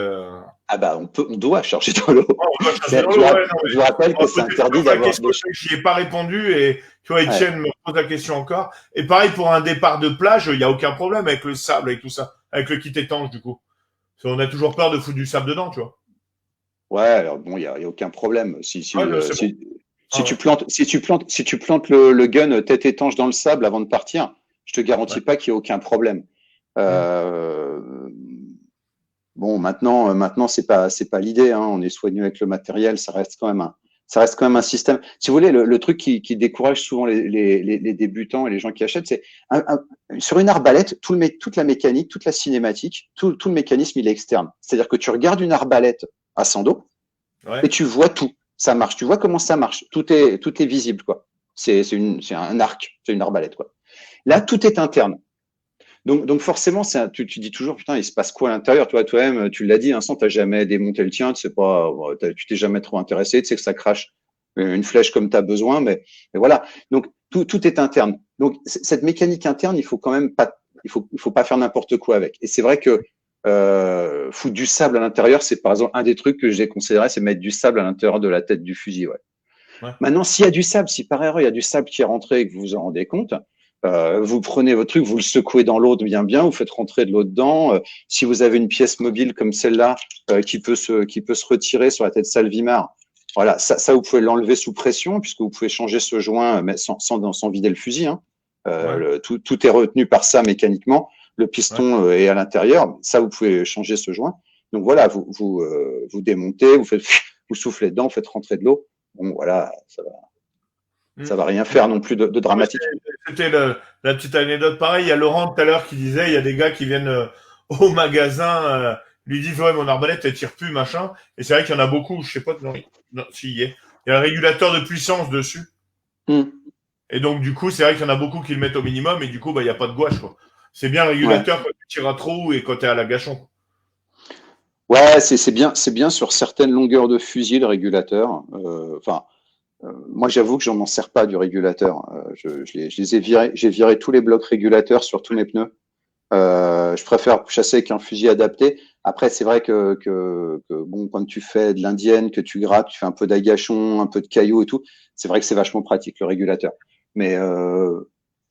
Ah bah on doit charger dans l'eau. On doit charger dans l'eau, je vous rappelle que c'est interdit d'avoir. Je n'y ai pas répondu et tu vois, Etienne me pose la question encore. Et pareil pour un départ de plage, il n'y a aucun problème avec le sable, avec tout ça, avec le kit étanche du coup. On a toujours peur de foutre du sable dedans, tu vois. Ouais, alors bon, il y a aucun problème. Si tu plantes le gun tête étanche dans le sable avant de partir, je te garantis pas qu'il y a aucun problème. Bon, maintenant c'est pas l'idée. Hein. On est soigneux avec le matériel, ça reste quand même un système. Si vous voulez, le truc qui décourage souvent les débutants et les gens qui achètent, c'est sur une arbalète, toute la mécanique, toute la cinématique, tout le mécanisme, il est externe. C'est-à-dire que tu regardes une arbalète à 100 dos et tu vois tout. Ça marche. Tu vois comment ça marche. Tout est visible, quoi. C'est un arc, c'est une arbalète, quoi. Là, tout est interne. Donc forcément, tu dis toujours, putain, il se passe quoi à l'intérieur? Toi-même, tu l'as dit, tu n'as jamais démonté le tien, tu t'es jamais trop intéressé, tu sais que ça crache une flèche comme tu as besoin, mais voilà. Donc tout est interne. Donc cette mécanique interne, il faut quand même pas, il faut pas faire n'importe quoi avec. Et c'est vrai que foutre du sable à l'intérieur, c'est par exemple un des trucs que j'ai considéré, c'est mettre du sable à l'intérieur de la tête du fusil. Ouais. Maintenant, s'il y a du sable, si par erreur il y a du sable qui est rentré et que vous vous en rendez compte, vous prenez votre truc, vous le secouez dans l'eau bien, vous faites rentrer de l'eau dedans. Si vous avez une pièce mobile comme celle-là qui peut se retirer sur la tête Salvimar, voilà, ça vous pouvez l'enlever sous pression puisque vous pouvez changer ce joint mais sans vider le fusil. Hein. Tout est retenu par ça mécaniquement. Le piston est à l'intérieur. Ça, vous pouvez changer ce joint. Donc voilà, vous démontez, vous soufflez dedans, vous faites rentrer de l'eau. Bon, voilà, ça va rien faire non plus de dramatique. C'était la petite anecdote. Pareil, il y a Laurent tout à l'heure qui disait, il y a des gars qui viennent au magasin, lui disent, ouais, mon arbalète, elle tire plus, machin. Et c'est vrai qu'il y en a beaucoup, je sais pas, non, s'il y est. Il y a un régulateur de puissance dessus. Et donc, du coup, c'est vrai qu'il y en a beaucoup qui le mettent au minimum et du coup, il n'y a pas de gouache, quoi. C'est bien le régulateur quand tu tires à trop et quand tu es à la gâchon. Ouais, c'est bien sur certaines longueurs de fusil, le régulateur. Moi, j'avoue que je m'en sers pas du régulateur. Je les ai virés. J'ai viré tous les blocs régulateurs sur tous mes pneus. Je préfère chasser avec un fusil adapté. Après, c'est vrai que bon, quand tu fais de l'indienne, que tu grattes, tu fais un peu d'agachon, un peu de cailloux et tout, c'est vrai que c'est vachement pratique le régulateur. Mais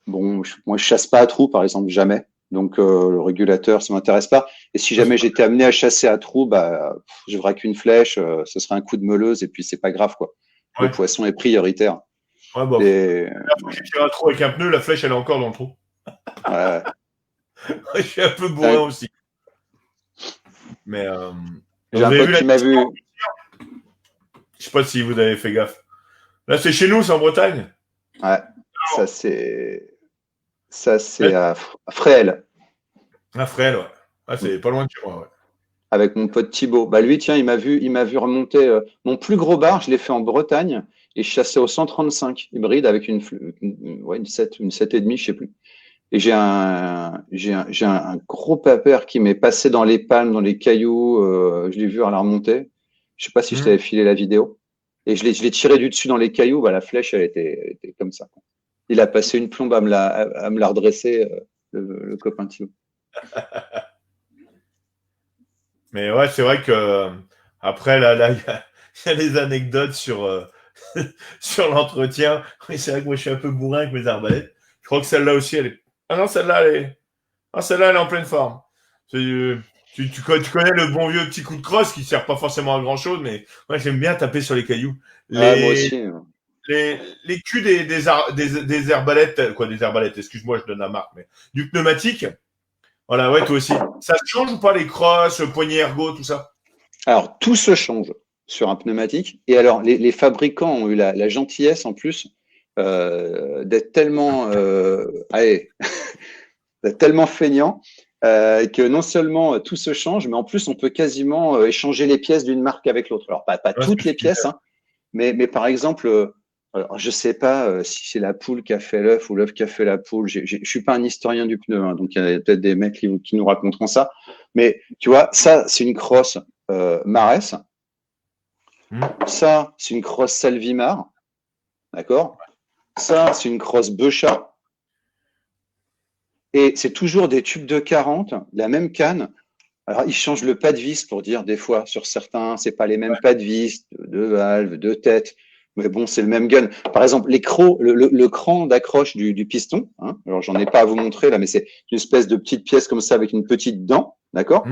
bon, moi, je chasse pas à trous, par exemple, jamais. Donc le régulateur, ça m'intéresse pas. Et si jamais j'étais amené à chasser à trous, bah, je verrais qu'une flèche, ce serait un coup de meuleuse et puis c'est pas grave, quoi. Le poisson est prioritaire. Ouais, bon. Là, faut que tu tires à trou avec un pneu, la flèche, elle est encore dans le trou. Ouais. Je suis un peu bourrin aussi. Mais j'ai un pote qui m'a vu. Je sais pas si vous avez fait gaffe. Là, c'est chez nous, c'est en Bretagne. Ouais. Ça, c'est à Fréhel. À Fréhel, ouais. Ah, c'est pas loin de chez moi, ouais. Avec mon pote Thibaut. Bah lui, tiens, il m'a vu remonter mon plus gros bar, je l'ai fait en Bretagne. et je chassais au 135 hybride avec une 7, une 7,5, je sais plus. Et j'ai un gros papère qui m'est passé dans les palmes, dans les cailloux. Je l'ai vu à la remontée. Je sais pas si je t'avais filé la vidéo. Et je l'ai tiré du dessus dans les cailloux. Bah, la flèche, elle était comme ça. Il a passé une plombe à me la redresser, le copain Thilo. Mais ouais, c'est vrai que après, là, il y a les anecdotes sur l'entretien. Oui, c'est vrai que moi, je suis un peu bourrin avec mes arbalètes. Je crois que celle-là aussi, elle est. Ah non, celle-là, elle est en pleine forme. Tu connais le bon vieux petit coup de crosse qui sert pas forcément à grand chose, mais moi, j'aime bien taper sur les cailloux. Ouais, moi Les, aussi. les culs des arbalètes, quoi, des arbalètes, excuse-moi, je donne la marque, mais du pneumatique. Voilà, ouais, toi aussi. Ça change ou pas les crosses, le poignet ergo, tout ça? Alors, tout se change sur un pneumatique. Et alors, les fabricants ont eu la gentillesse en plus d'être tellement, allez, d'être tellement feignants que non seulement tout se change, mais en plus, on peut quasiment échanger les pièces d'une marque avec l'autre. Alors, pas Ouais, toutes les pièces, hein, mais par exemple, alors, je sais pas si c'est la poule qui a fait l'œuf ou l'œuf qui a fait la poule. Je suis pas un historien du pneu, hein, donc il y a peut-être des mecs qui nous raconteront ça. Mais tu vois, ça, c'est une crosse Marès. Ça, c'est une crosse Salvimar. D'accord. Ça, c'est une crosse Beuchat. Et c'est toujours des tubes de 40, la même canne. Alors, ils changent le pas de vis pour dire des fois sur certains, c'est pas les mêmes pas de vis, de valve, de tête. Mais bon, c'est le même gun. Par exemple, les crocs, le cran d'accroche du piston. Hein, alors, j'en ai pas à vous montrer là, mais c'est une espèce de petite pièce comme ça avec une petite dent. D'accord.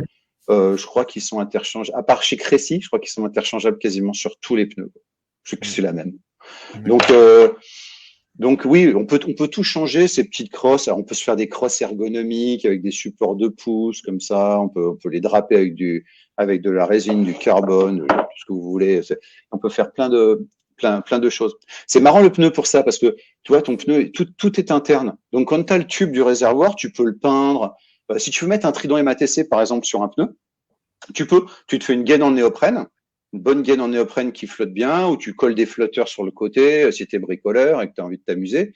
Je crois qu'ils sont interchangeables. À part chez Crécy, je crois qu'ils sont interchangeables quasiment sur tous les pneus. Je sais que c'est la même. Donc oui, on peut tout changer, ces petites crosses. Alors, on peut se faire des crosses ergonomiques avec des supports de pouce, comme ça. On peut les draper avec de la résine, du carbone, tout ce que vous voulez. On peut faire plein de choses. C'est marrant le pneu pour ça, parce que tu vois, ton pneu, tout est interne. Donc quand tu as le tube du réservoir, tu peux le peindre. Si tu veux mettre un trident MATC, par exemple, sur un pneu, tu te fais une gaine en néoprène, une bonne gaine en néoprène qui flotte bien, ou tu colles des flotteurs sur le côté si tu es bricoleur et que tu as envie de t'amuser.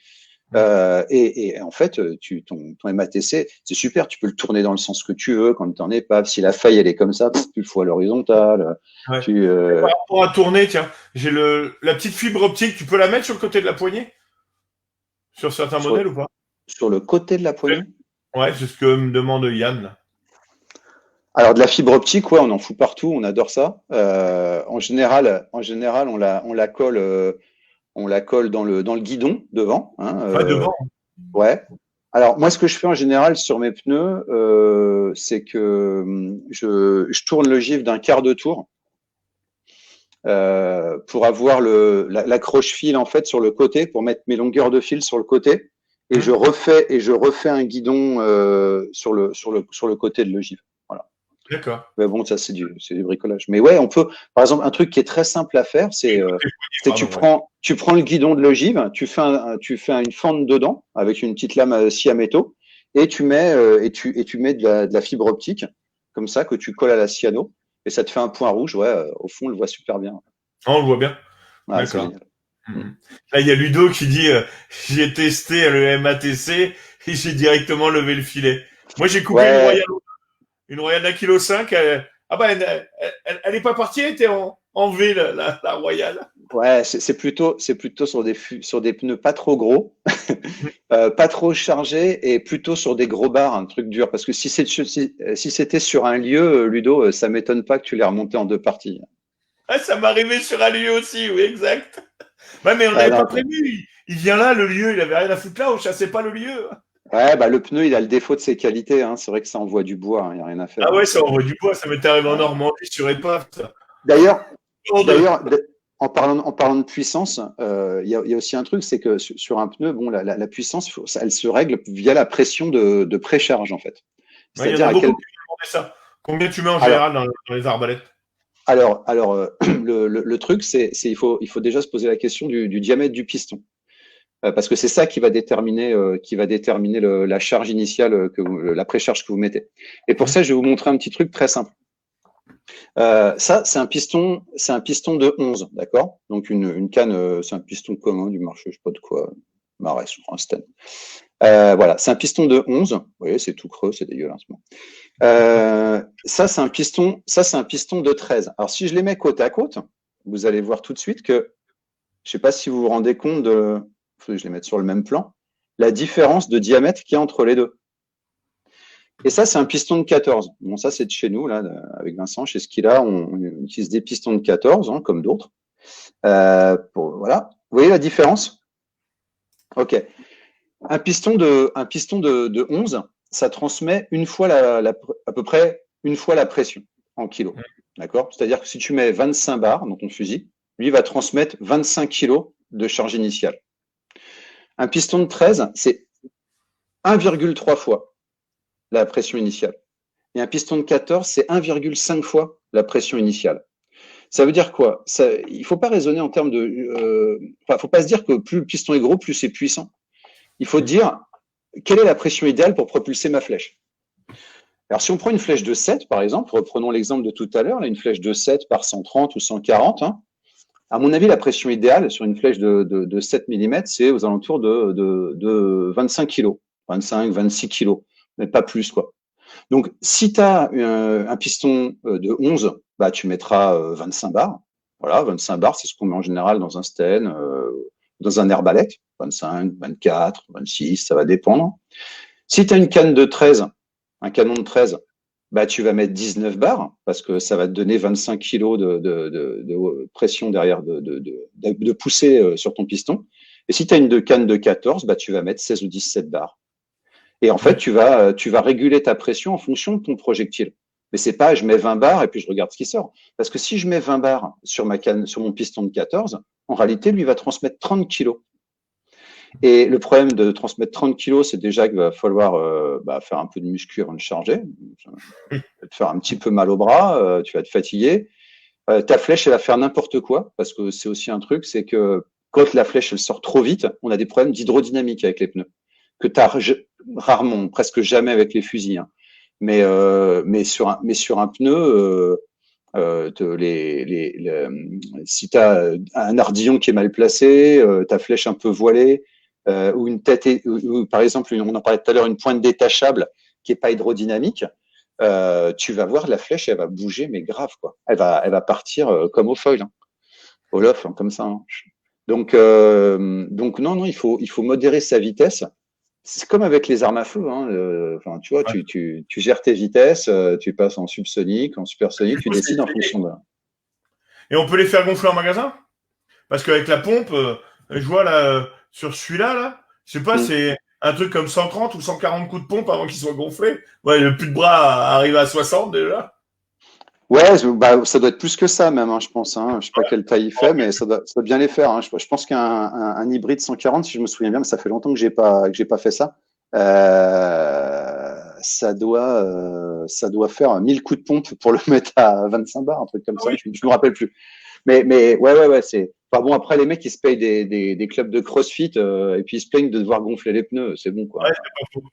Et en fait, ton MATC, c'est super, tu peux le tourner dans le sens que tu veux quand tu en es pas. Si la faille elle est comme ça, tu le fous à l'horizontale. Ouais. Par rapport à tourner, tiens, j'ai la petite fibre optique, tu peux la mettre sur le côté de la poignée? Sur certains modèles ou pas? Sur le côté de la poignée? Ouais, c'est ce que me demande Yann. Alors de la fibre optique, ouais, on en fout partout, on adore ça. En général, on la colle dans le guidon devant. Hein, Devant. ouais. Alors moi, ce que je fais en général sur mes pneus, c'est que je tourne le givre d'un quart de tour pour avoir l'accroche fil en fait sur le côté, pour mettre mes longueurs de fil sur le côté, et je refais un guidon sur le côté de l'ogive. Voilà. D'accord. Mais bon, ça c'est du bricolage. Mais ouais, on peut. Par exemple, un truc qui est très simple à faire, c'est tu prends le guidon de l'ogive, tu fais une fente dedans avec une petite lame scie à métaux, et tu mets de la fibre optique comme ça que tu colles à la cyano, et ça te fait un point rouge. Ouais, au fond, on le voit super bien. On le voit bien. Ouais, c'est génial. Là, il y a Ludo qui dit j'ai testé le MATC et j'ai directement levé le filet. Moi, j'ai coupé une Royale d'1,5 kg. Elle est pas partie, elle était en V, la Royale. Ouais, c'est plutôt sur des pneus pas trop gros, pas trop chargés, et plutôt sur des gros bars, un truc dur. Parce que si c'était sur un lieu, Ludo, ça m'étonne pas que tu l'aies remonté en deux parties. Ah, ça m'est arrivé sur un lieu aussi, oui, exact. Ouais, mais on n'avait pas prévu. Il vient là, le lieu, il avait rien à foutre là, on chassait pas le lieu. Ouais, bah le pneu, il a le défaut de ses qualités. Hein. C'est vrai que ça envoie du bois, il n'y a rien à faire. Ah ouais, ça envoie du bois, ça m'était arrivé en Normandie sur épave. D'ailleurs, en parlant de puissance, il y a aussi un truc, c'est que sur un pneu, bon, la puissance, elle se règle via la pression de précharge, en fait. Ouais, il y en a beaucoup qui demandent ça. Combien tu mets en général dans les arbalètes? Alors, le truc, c'est il faut déjà se poser la question du diamètre du piston. Parce que c'est ça qui va déterminer la charge initiale, la précharge que vous mettez. Et pour ça, je vais vous montrer un petit truc très simple. Ça, c'est un piston de 11, d'accord? Donc une canne, c'est un piston commun du marché, je sais pas de quoi, Marès, je crois, un Sten. Voilà, c'est un piston de 11. Vous voyez, c'est tout creux, c'est dégueulasse. Ça, c'est un piston de 13. Alors, si je les mets côte à côte, vous allez voir tout de suite que, je sais pas si vous vous rendez compte faut que je les mette sur le même plan, la différence de diamètre qu'il y a entre les deux. Et ça, c'est un piston de 14. Bon, ça, c'est de chez nous, là, avec Vincent, chez Skila, on utilise des pistons de 14, hein, comme d'autres. Voilà. Vous voyez la différence? Ok. Un piston de 11, ça transmet à peu près une fois la pression en kilos. D'accord? C'est-à-dire que si tu mets 25 bars dans ton fusil, lui va transmettre 25 kilos de charge initiale. Un piston de 13, c'est 1,3 fois la pression initiale. Et un piston de 14, c'est 1,5 fois la pression initiale. Ça veut dire quoi? Il ne faut pas raisonner en termes de... faut pas se dire que plus le piston est gros, plus c'est puissant. Il faut dire, quelle est la pression idéale pour propulser ma flèche? Alors, si on prend une flèche de 7, par exemple, reprenons l'exemple de tout à l'heure, une flèche de 7 par 130 ou 140, hein, à mon avis, la pression idéale sur une flèche de 7 mm, c'est aux alentours de 25 kg, 25, 26 kg, mais pas plus, quoi. Donc, si tu as un piston de 11, bah, tu mettras 25 bars. Voilà, 25 bars, c'est ce qu'on met en général dans un Sten, dans un arbalète, 25, 24, 26, ça va dépendre. Si tu as une canne de 13, un canon de 13, bah, tu vas mettre 19 bars parce que ça va te donner 25 kg de pression derrière, de poussée sur ton piston. Et si tu as une canne de 14, bah, tu vas mettre 16 ou 17 bars. Et en fait, tu vas réguler ta pression en fonction de ton projectile. Mais c'est pas, je mets 20 bars et puis je regarde ce qui sort. Parce que si je mets 20 bars sur sur mon piston de 14, en réalité, lui va transmettre 30 kilos. Et le problème de transmettre 30 kilos, c'est déjà qu'il va falloir faire un peu de muscu avant de charger. Ça va te faire un petit peu mal au bras, tu vas te fatiguer. Ta flèche, elle va faire n'importe quoi, parce que c'est aussi un truc, c'est que quand la flèche, elle sort trop vite, on a des problèmes d'hydrodynamique avec les pneus, que tu as rarement, presque jamais avec les fusils. Hein. Mais sur un pneu, si tu as un ardillon qui est mal placé, ta flèche un peu voilée, ou une tête, ou, par exemple, on en parlait tout à l'heure, une pointe détachable qui est pas hydrodynamique, tu vas voir la flèche, elle va bouger, mais grave, quoi. Elle va partir comme au foil, hein, au lof, hein, comme ça. Hein. Donc non, il faut modérer sa vitesse. C'est comme avec les armes à feu. Hein, tu vois, ouais. tu gères tes vitesses, tu passes en subsonique, en supersonique, tu décides en fonction de. Et on peut les faire gonfler en magasin? Parce qu'avec la pompe, je vois là, sur celui-là, là, je sais pas, c'est un truc comme 130 ou 140 coups de pompe avant qu'il soit gonflé. Ouais, le plus de bras arrive à 60 déjà. Ouais, ça doit être plus que ça même, hein, je pense. Hein. Je sais pas quelle taille il fait, mais ça doit bien les faire. Hein. Je pense qu'un hybride 140, si je me souviens bien, mais ça fait longtemps que j'ai pas fait ça. Ça doit faire 1000 coups de pompe pour le mettre à 25 bars, un truc comme ça. Je me rappelle plus. Mais ouais, c'est. Enfin bon, après les mecs ils se payent des clubs de CrossFit et puis ils se plaignent de devoir gonfler les pneus. C'est bon quoi. Ouais, c'est pas faux.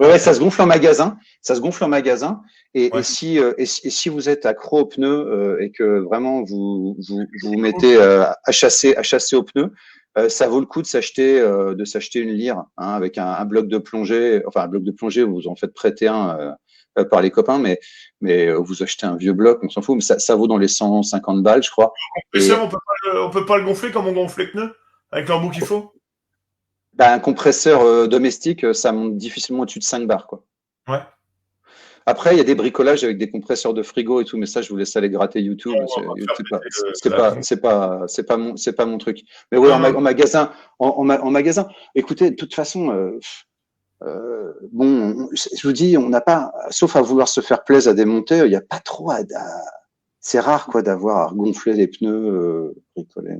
Ouais, ça se gonfle en magasin. Ça se gonfle en magasin. Et si vous êtes accro aux pneus et que vraiment vous mettez à chasser aux pneus, ça vaut le coup de s'acheter une lyre avec un bloc de plongée. Enfin, un bloc de plongée, vous en faites prêter un par les copains, mais vous achetez un vieux bloc, on s'en fout. Mais ça vaut dans les 150 balles, je crois. Et on peut pas le gonfler comme on gonfle les pneus avec l'embout qu'il faut. Un compresseur domestique, ça monte difficilement au-dessus de 5 bars, quoi. Ouais. Après, il y a des bricolages avec des compresseurs de frigo et tout, mais ça, je vous laisse aller gratter YouTube. C'est pas mon truc. Mais oui, en magasin. Écoutez, de toute façon, je vous dis, on n'a pas, sauf à vouloir se faire plaisir à démonter, il n'y a pas trop c'est rare, quoi, d'avoir à gonfler les pneus bricolés.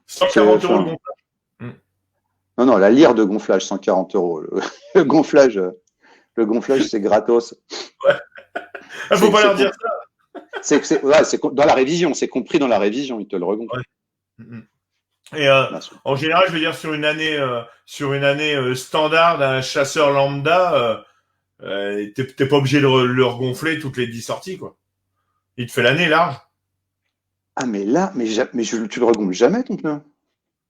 140 € le gonflage. Non, la lyre de gonflage, 140 €. Le gonflage, c'est gratos. Ouais. Il ne faut pas leur dire ça. C'est dans la révision, c'est compris dans la révision, ils te le regonflent. Ouais. Et en général, je veux dire, sur une année standard d'un chasseur lambda, T'es pas obligé de le regonfler toutes les 10 sorties, quoi. Il te fait l'année large. Ah, mais là, tu le regonfles jamais, ton pneu.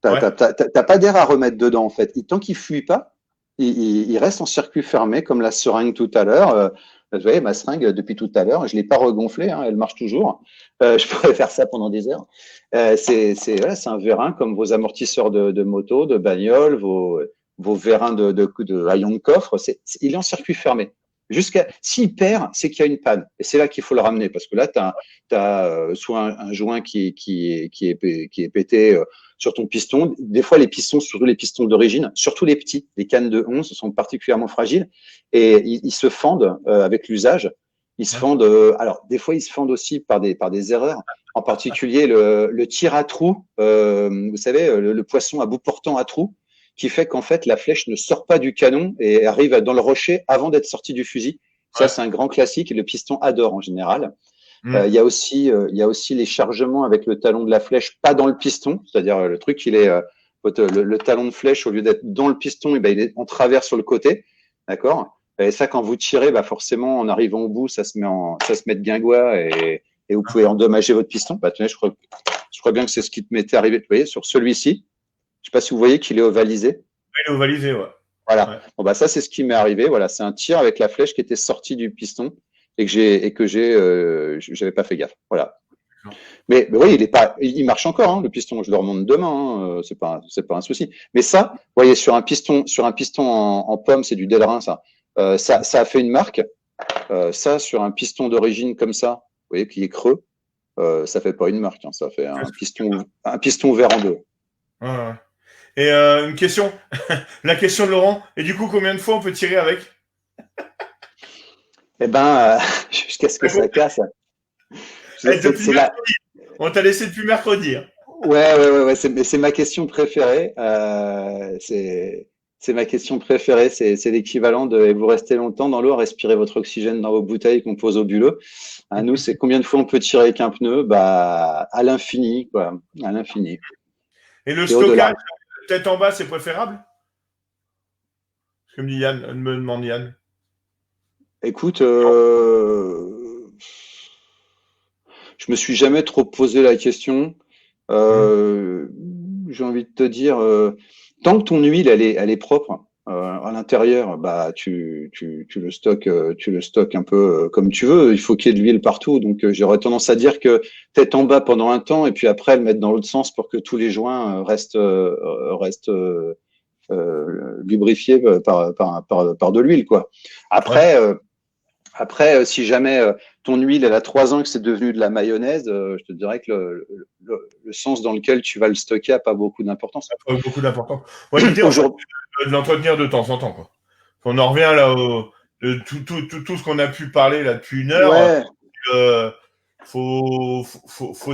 Ouais. T'as pas d'air à remettre dedans, en fait. Tant qu'il fuit pas, il reste en circuit fermé, comme la seringue tout à l'heure. Vous voyez, ma seringue, depuis tout à l'heure, je l'ai pas regonflée, hein, elle marche toujours. Je pourrais faire ça pendant des heures. Voilà, c'est un vérin comme vos amortisseurs de moto, de bagnole, vos vérins de haillons de coffre. Il est en circuit fermé. S'il perd, c'est qu'il y a une panne. Et c'est là qu'il faut le ramener, parce que là, tu as, soit un joint qui est pété sur ton piston. Des fois, les pistons, surtout les pistons d'origine, surtout les petits, les cannes de 11 sont particulièrement fragiles et ils se fendent avec l'usage. Ils se fendent. Alors, des fois, ils se fendent aussi par des erreurs. En particulier, le tir à trou, vous savez, le poisson à bout portant à trou, qui fait qu'en fait, la flèche ne sort pas du canon et arrive dans le rocher avant d'être sortie du fusil. Ça, c'est un grand classique et le piston adore en général. Il y a aussi les chargements avec le talon de la flèche, pas dans le piston, c'est-à-dire le truc, le talon de flèche, au lieu d'être dans le piston, il est en travers sur le côté, d'accord. Et ça, quand vous tirez, forcément, en arrivant au bout, ça se met de guingois et vous pouvez endommager votre piston. Tenez, je crois bien que c'est ce qui m'était arrivé. Vous voyez, sur celui-ci, je sais pas si vous voyez qu'il est ovalisé. Il est ovalisé, ouais. Voilà. Ouais. Bon, ça, c'est ce qui m'est arrivé. Voilà, c'est un tir avec la flèche qui était sortie du piston et que j'avais pas fait gaffe. Voilà. Mais oui, il marche encore, hein, le piston. Je le remonte demain, hein, c'est pas un souci. Mais ça, vous voyez, sur un piston en pomme, c'est du Delrin, ça. Ça a fait une marque. Ça, sur un piston d'origine comme ça, vous voyez, qui est creux, ça fait pas une marque. Hein, ça fait un piston ouvert en deux. Ouais. Et une question, la question de Laurent. Et du coup, combien de fois on peut tirer avec? Eh ben, jusqu'à ce que ça casse. On t'a laissé depuis mercredi. Hein. Ouais. C'est ma question préférée. C'est ma question préférée. C'est l'équivalent de vous restez longtemps dans l'eau à respirer votre oxygène dans vos bouteilles qu'on pose au buleux. À nous, c'est combien de fois on peut tirer avec un pneu? À l'infini, quoi. À l'infini. Et le stockage, tête en bas, c'est préférable? Comme dit Yann, me demande Yann. Écoute, je me suis jamais trop posé la question. J'ai envie de te dire, tant que ton huile elle est propre à l'intérieur, tu le stockes un peu comme tu veux. Il faut qu'il y ait de l'huile partout. Donc j'aurais tendance à dire que tête en bas pendant un temps et puis après le mettre dans l'autre sens pour que tous les joints restent lubrifiés par de l'huile, quoi. Après, si jamais ton huile elle a 3 ans et que c'est devenu de la mayonnaise, je te dirais que le sens dans lequel tu vas le stocker n'a pas beaucoup d'importance. Ça n'a pas beaucoup d'importance. Ouais, l'idée, en fait, de l'entretenir de temps en temps, quoi. On en revient là tout ce qu'on a pu parler là depuis une heure. Ouais. Faut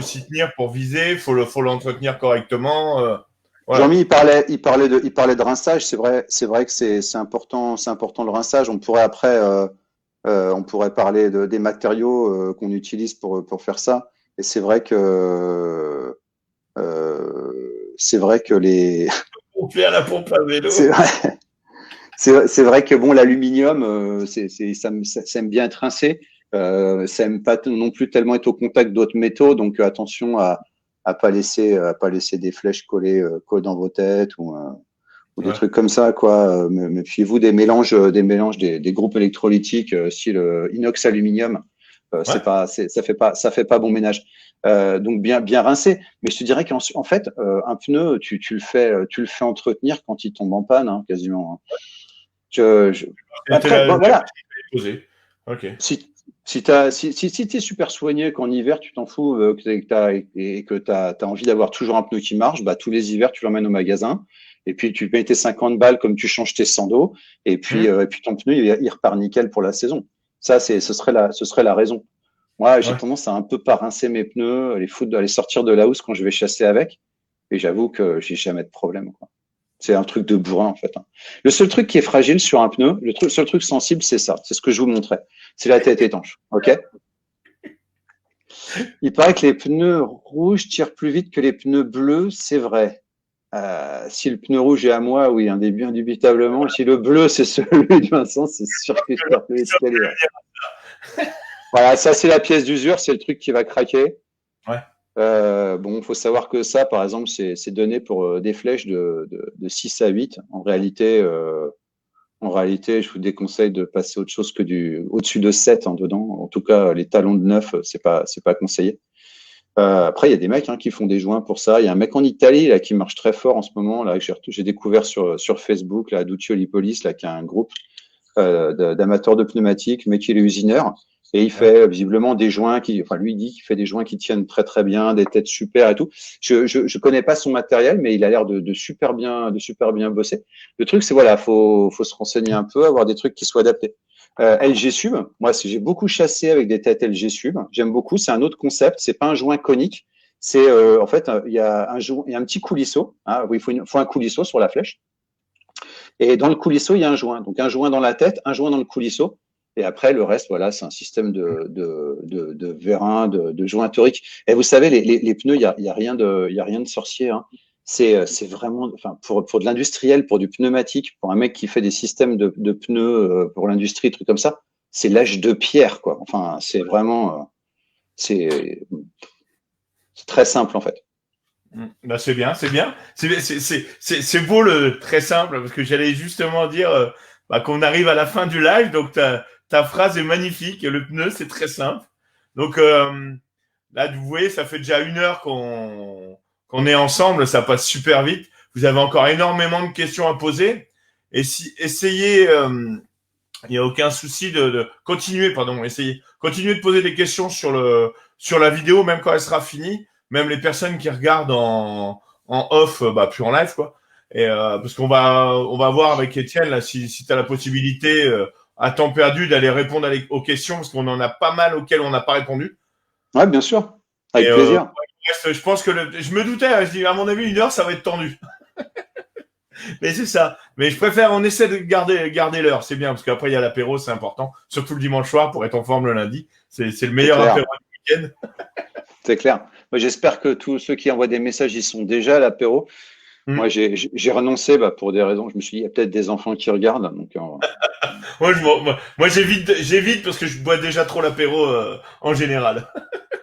s'y tenir pour viser, faut l'entretenir correctement. Voilà. Jean-Mi, il parlait de rinçage. C'est vrai que c'est important le rinçage. On pourrait après on pourrait parler des matériaux qu'on utilise pour faire ça. Et c'est vrai que les. On fait à la pompe à vélo. C'est vrai que bon, l'aluminium, ça aime bien être rincé. Ça aime pas non plus tellement être au contact d'autres métaux. Donc attention à pas laisser des flèches coller dans vos têtes ou des trucs comme ça, quoi. Méfiez-vous des mélanges des groupes électrolytiques, style inox aluminium. Ça fait pas bon ménage. Donc bien rincé. Mais je te dirais qu'en fait, un pneu, tu le fais entretenir quand il tombe en panne, hein, quasiment. Après, voilà. Okay. Si t'es super soigné qu'en hiver tu t'en fous et que t'as envie d'avoir toujours un pneu qui marche, tous les hivers tu l'emmènes au magasin et puis tu payes tes 50 balles comme tu changes tes sandaux et puis ton pneu il repart nickel pour la saison. Ça ce serait la raison. Moi j'ai tendance à un peu pas rincer mes pneus, les sortir de la housse quand je vais chasser avec et j'avoue que j'ai jamais de problème, quoi. C'est un truc de bourrin, en fait. Le seul truc qui est fragile sur un pneu, seul truc sensible, c'est ça. C'est ce que je vous montrais. C'est la tête étanche. OK? Il paraît que les pneus rouges tirent plus vite que les pneus bleus. C'est vrai. Si le pneu rouge est à moi, oui, indubitablement. Si le bleu, c'est celui de Vincent, c'est sûr que je perds l'escalier. Voilà, ça, c'est la pièce d'usure, c'est le truc qui va craquer. Ouais. Bon, il faut savoir que ça, par exemple, c'est donné pour des flèches de 6 à 8. En réalité, je vous déconseille de passer autre chose que au-dessus de 7 dedans. En tout cas, les talons de 9, c'est pas conseillé. Après, il y a des mecs qui font des joints pour ça. Il y a un mec en Italie là qui marche très fort en ce moment là que j'ai découvert sur Facebook là, Duccio Lipolis là, qui a un groupe d'amateurs de pneumatiques, mais qui est usineur et il fait visiblement des joints lui il dit qu'il fait des joints qui tiennent très très bien, des têtes super et tout. Je connais pas son matériel, mais il a l'air de super bien bosser. Le truc c'est voilà, faut se renseigner un peu, avoir des trucs qui soient adaptés. LG Sub, moi j'ai beaucoup chassé avec des têtes LG Sub, j'aime beaucoup, c'est un autre concept, c'est pas un joint conique, c'est en fait il y a un petit coulisseau, il faut un coulisseau sur la flèche, et dans le coulisseau il y a un joint, donc un joint dans la tête, un joint dans le coulisseau, et après le reste voilà c'est un système de vérin, de joints toriques. Et vous savez les pneus il y a rien de sorcier, c'est vraiment, enfin, pour de l'industriel, pour du pneumatique, pour un mec qui fait des systèmes de pneus pour l'industrie, trucs comme ça, c'est l'âge de pierre, quoi. Enfin, c'est vraiment, c'est très simple en fait. Bah, c'est bien, c'est bien. C'est beau le très simple, parce que j'allais justement dire qu'on arrive à la fin du live, donc ta phrase est magnifique, et le pneu, c'est très simple. Donc là, vous voyez, ça fait déjà 1 heure qu'on est ensemble, ça passe super vite. Vous avez encore énormément de questions à poser. Et si essayez, il n'y a aucun souci de continuer, continuez de poser des questions sur la vidéo, même quand elle sera finie, même les personnes qui regardent en off, plus en live, quoi. Et parce on va voir avec Étienne là si tu as la possibilité à temps perdu d'aller répondre aux questions, parce qu'on en a pas mal auxquelles on n'a pas répondu. Ouais, bien sûr, avec plaisir. Je pense que je me doutais, je dis à mon avis 1 heure ça va être tendu. Mais c'est ça. Mais je préfère, on essaie de garder l'heure, c'est bien, parce qu'après il y a l'apéro, c'est important, surtout le dimanche soir pour être en forme le lundi. C'est le meilleur apéro du week-end. C'est clair. Moi, j'espère que tous ceux qui envoient des messages, ils sont déjà à l'apéro. Moi, j'ai renoncé pour des raisons. Je me suis dit, il y a peut-être des enfants qui regardent. Donc, moi j'évite parce que je bois déjà trop l'apéro en général.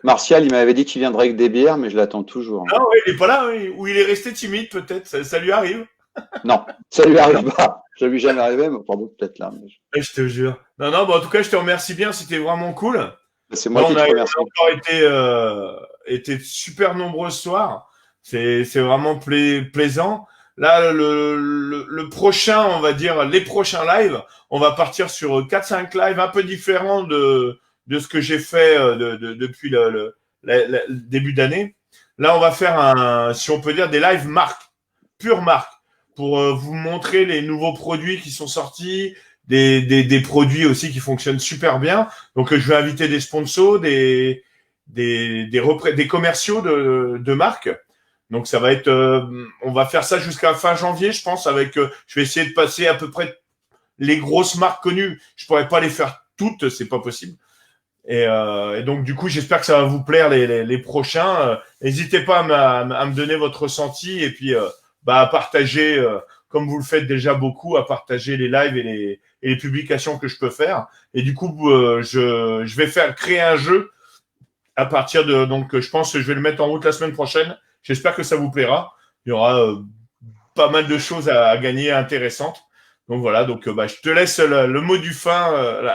Martial, il m'avait dit qu'il viendrait avec des bières, mais je l'attends toujours. Non, il est pas là, ou il est resté timide peut-être, ça lui arrive. Non, ça lui arrive pas. Ça lui est jamais arrivé, mais pardon, peut-être là. Je te jure. Non, en tout cas, je te remercie bien, c'était vraiment cool. C'est moi qui te remercie. On a encore été super nombreux ce soir. C'est vraiment plaisant. Là, le prochain, on va dire, les prochains lives, on va partir sur 4-5 lives un peu différents de ce que j'ai fait depuis le début d'année. Là, on va faire si on peut dire, des lives pure marque, pour vous montrer les nouveaux produits qui sont sortis, des produits aussi qui fonctionnent super bien. Donc, je vais inviter des sponsors, des commerciaux de marques. Donc, ça va être, on va faire ça jusqu'à fin janvier, je pense, je vais essayer de passer à peu près les grosses marques connues. Je pourrais pas les faire toutes, c'est pas possible. Et donc, du coup, j'espère que ça va vous plaire les prochains. N'hésitez pas à me donner votre ressenti, et puis, à partager, comme vous le faites déjà beaucoup, à partager les lives et les publications que je peux faire. Et du coup, je vais créer un jeu à partir donc je pense que je vais le mettre en route la semaine prochaine. J'espère que ça vous plaira. Il y aura pas mal de choses à gagner intéressantes. Donc voilà, je te laisse le mot du fin.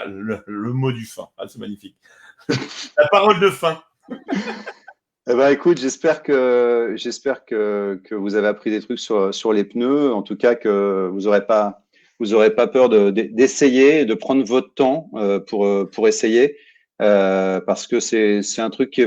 Le mot du fin, c'est magnifique. La parole de fin. Écoute, j'espère que vous avez appris des trucs sur les pneus. En tout cas, que vous aurez pas peur d'essayer, de prendre votre temps pour essayer, parce que c'est un truc qui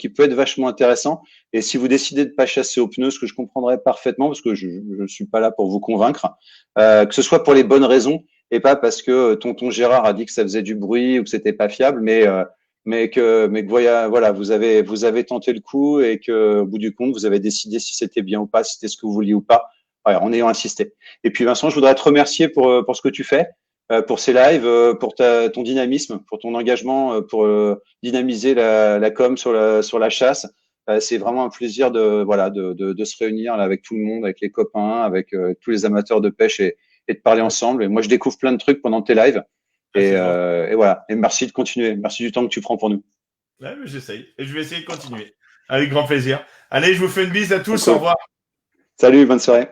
peut être vachement intéressant. Et si vous décidez de pas chasser aux pneus, ce que je comprendrais parfaitement, parce que je suis pas là pour vous convaincre, que ce soit pour les bonnes raisons et pas parce que tonton Gérard a dit que ça faisait du bruit ou que c'était pas fiable, mais que voilà, vous avez tenté le coup, et que au bout du compte, vous avez décidé si c'était bien ou pas, si c'était ce que vous vouliez ou pas, en ayant insisté. Et puis Vincent, je voudrais te remercier pour ce que tu fais, pour ces lives, pour ton dynamisme, pour ton engagement, pour dynamiser la com sur la chasse. C'est vraiment un plaisir de se réunir là, avec tout le monde, avec les copains, avec tous les amateurs de pêche et de parler ensemble. Et moi, je découvre plein de trucs pendant tes lives. Et voilà. Et merci de continuer. Merci du temps que tu prends pour nous. Ouais, mais j'essaye. Et je vais essayer de continuer. Avec grand plaisir. Allez, je vous fais une bise à tous. Au Cool. revoir. Salut, bonne soirée.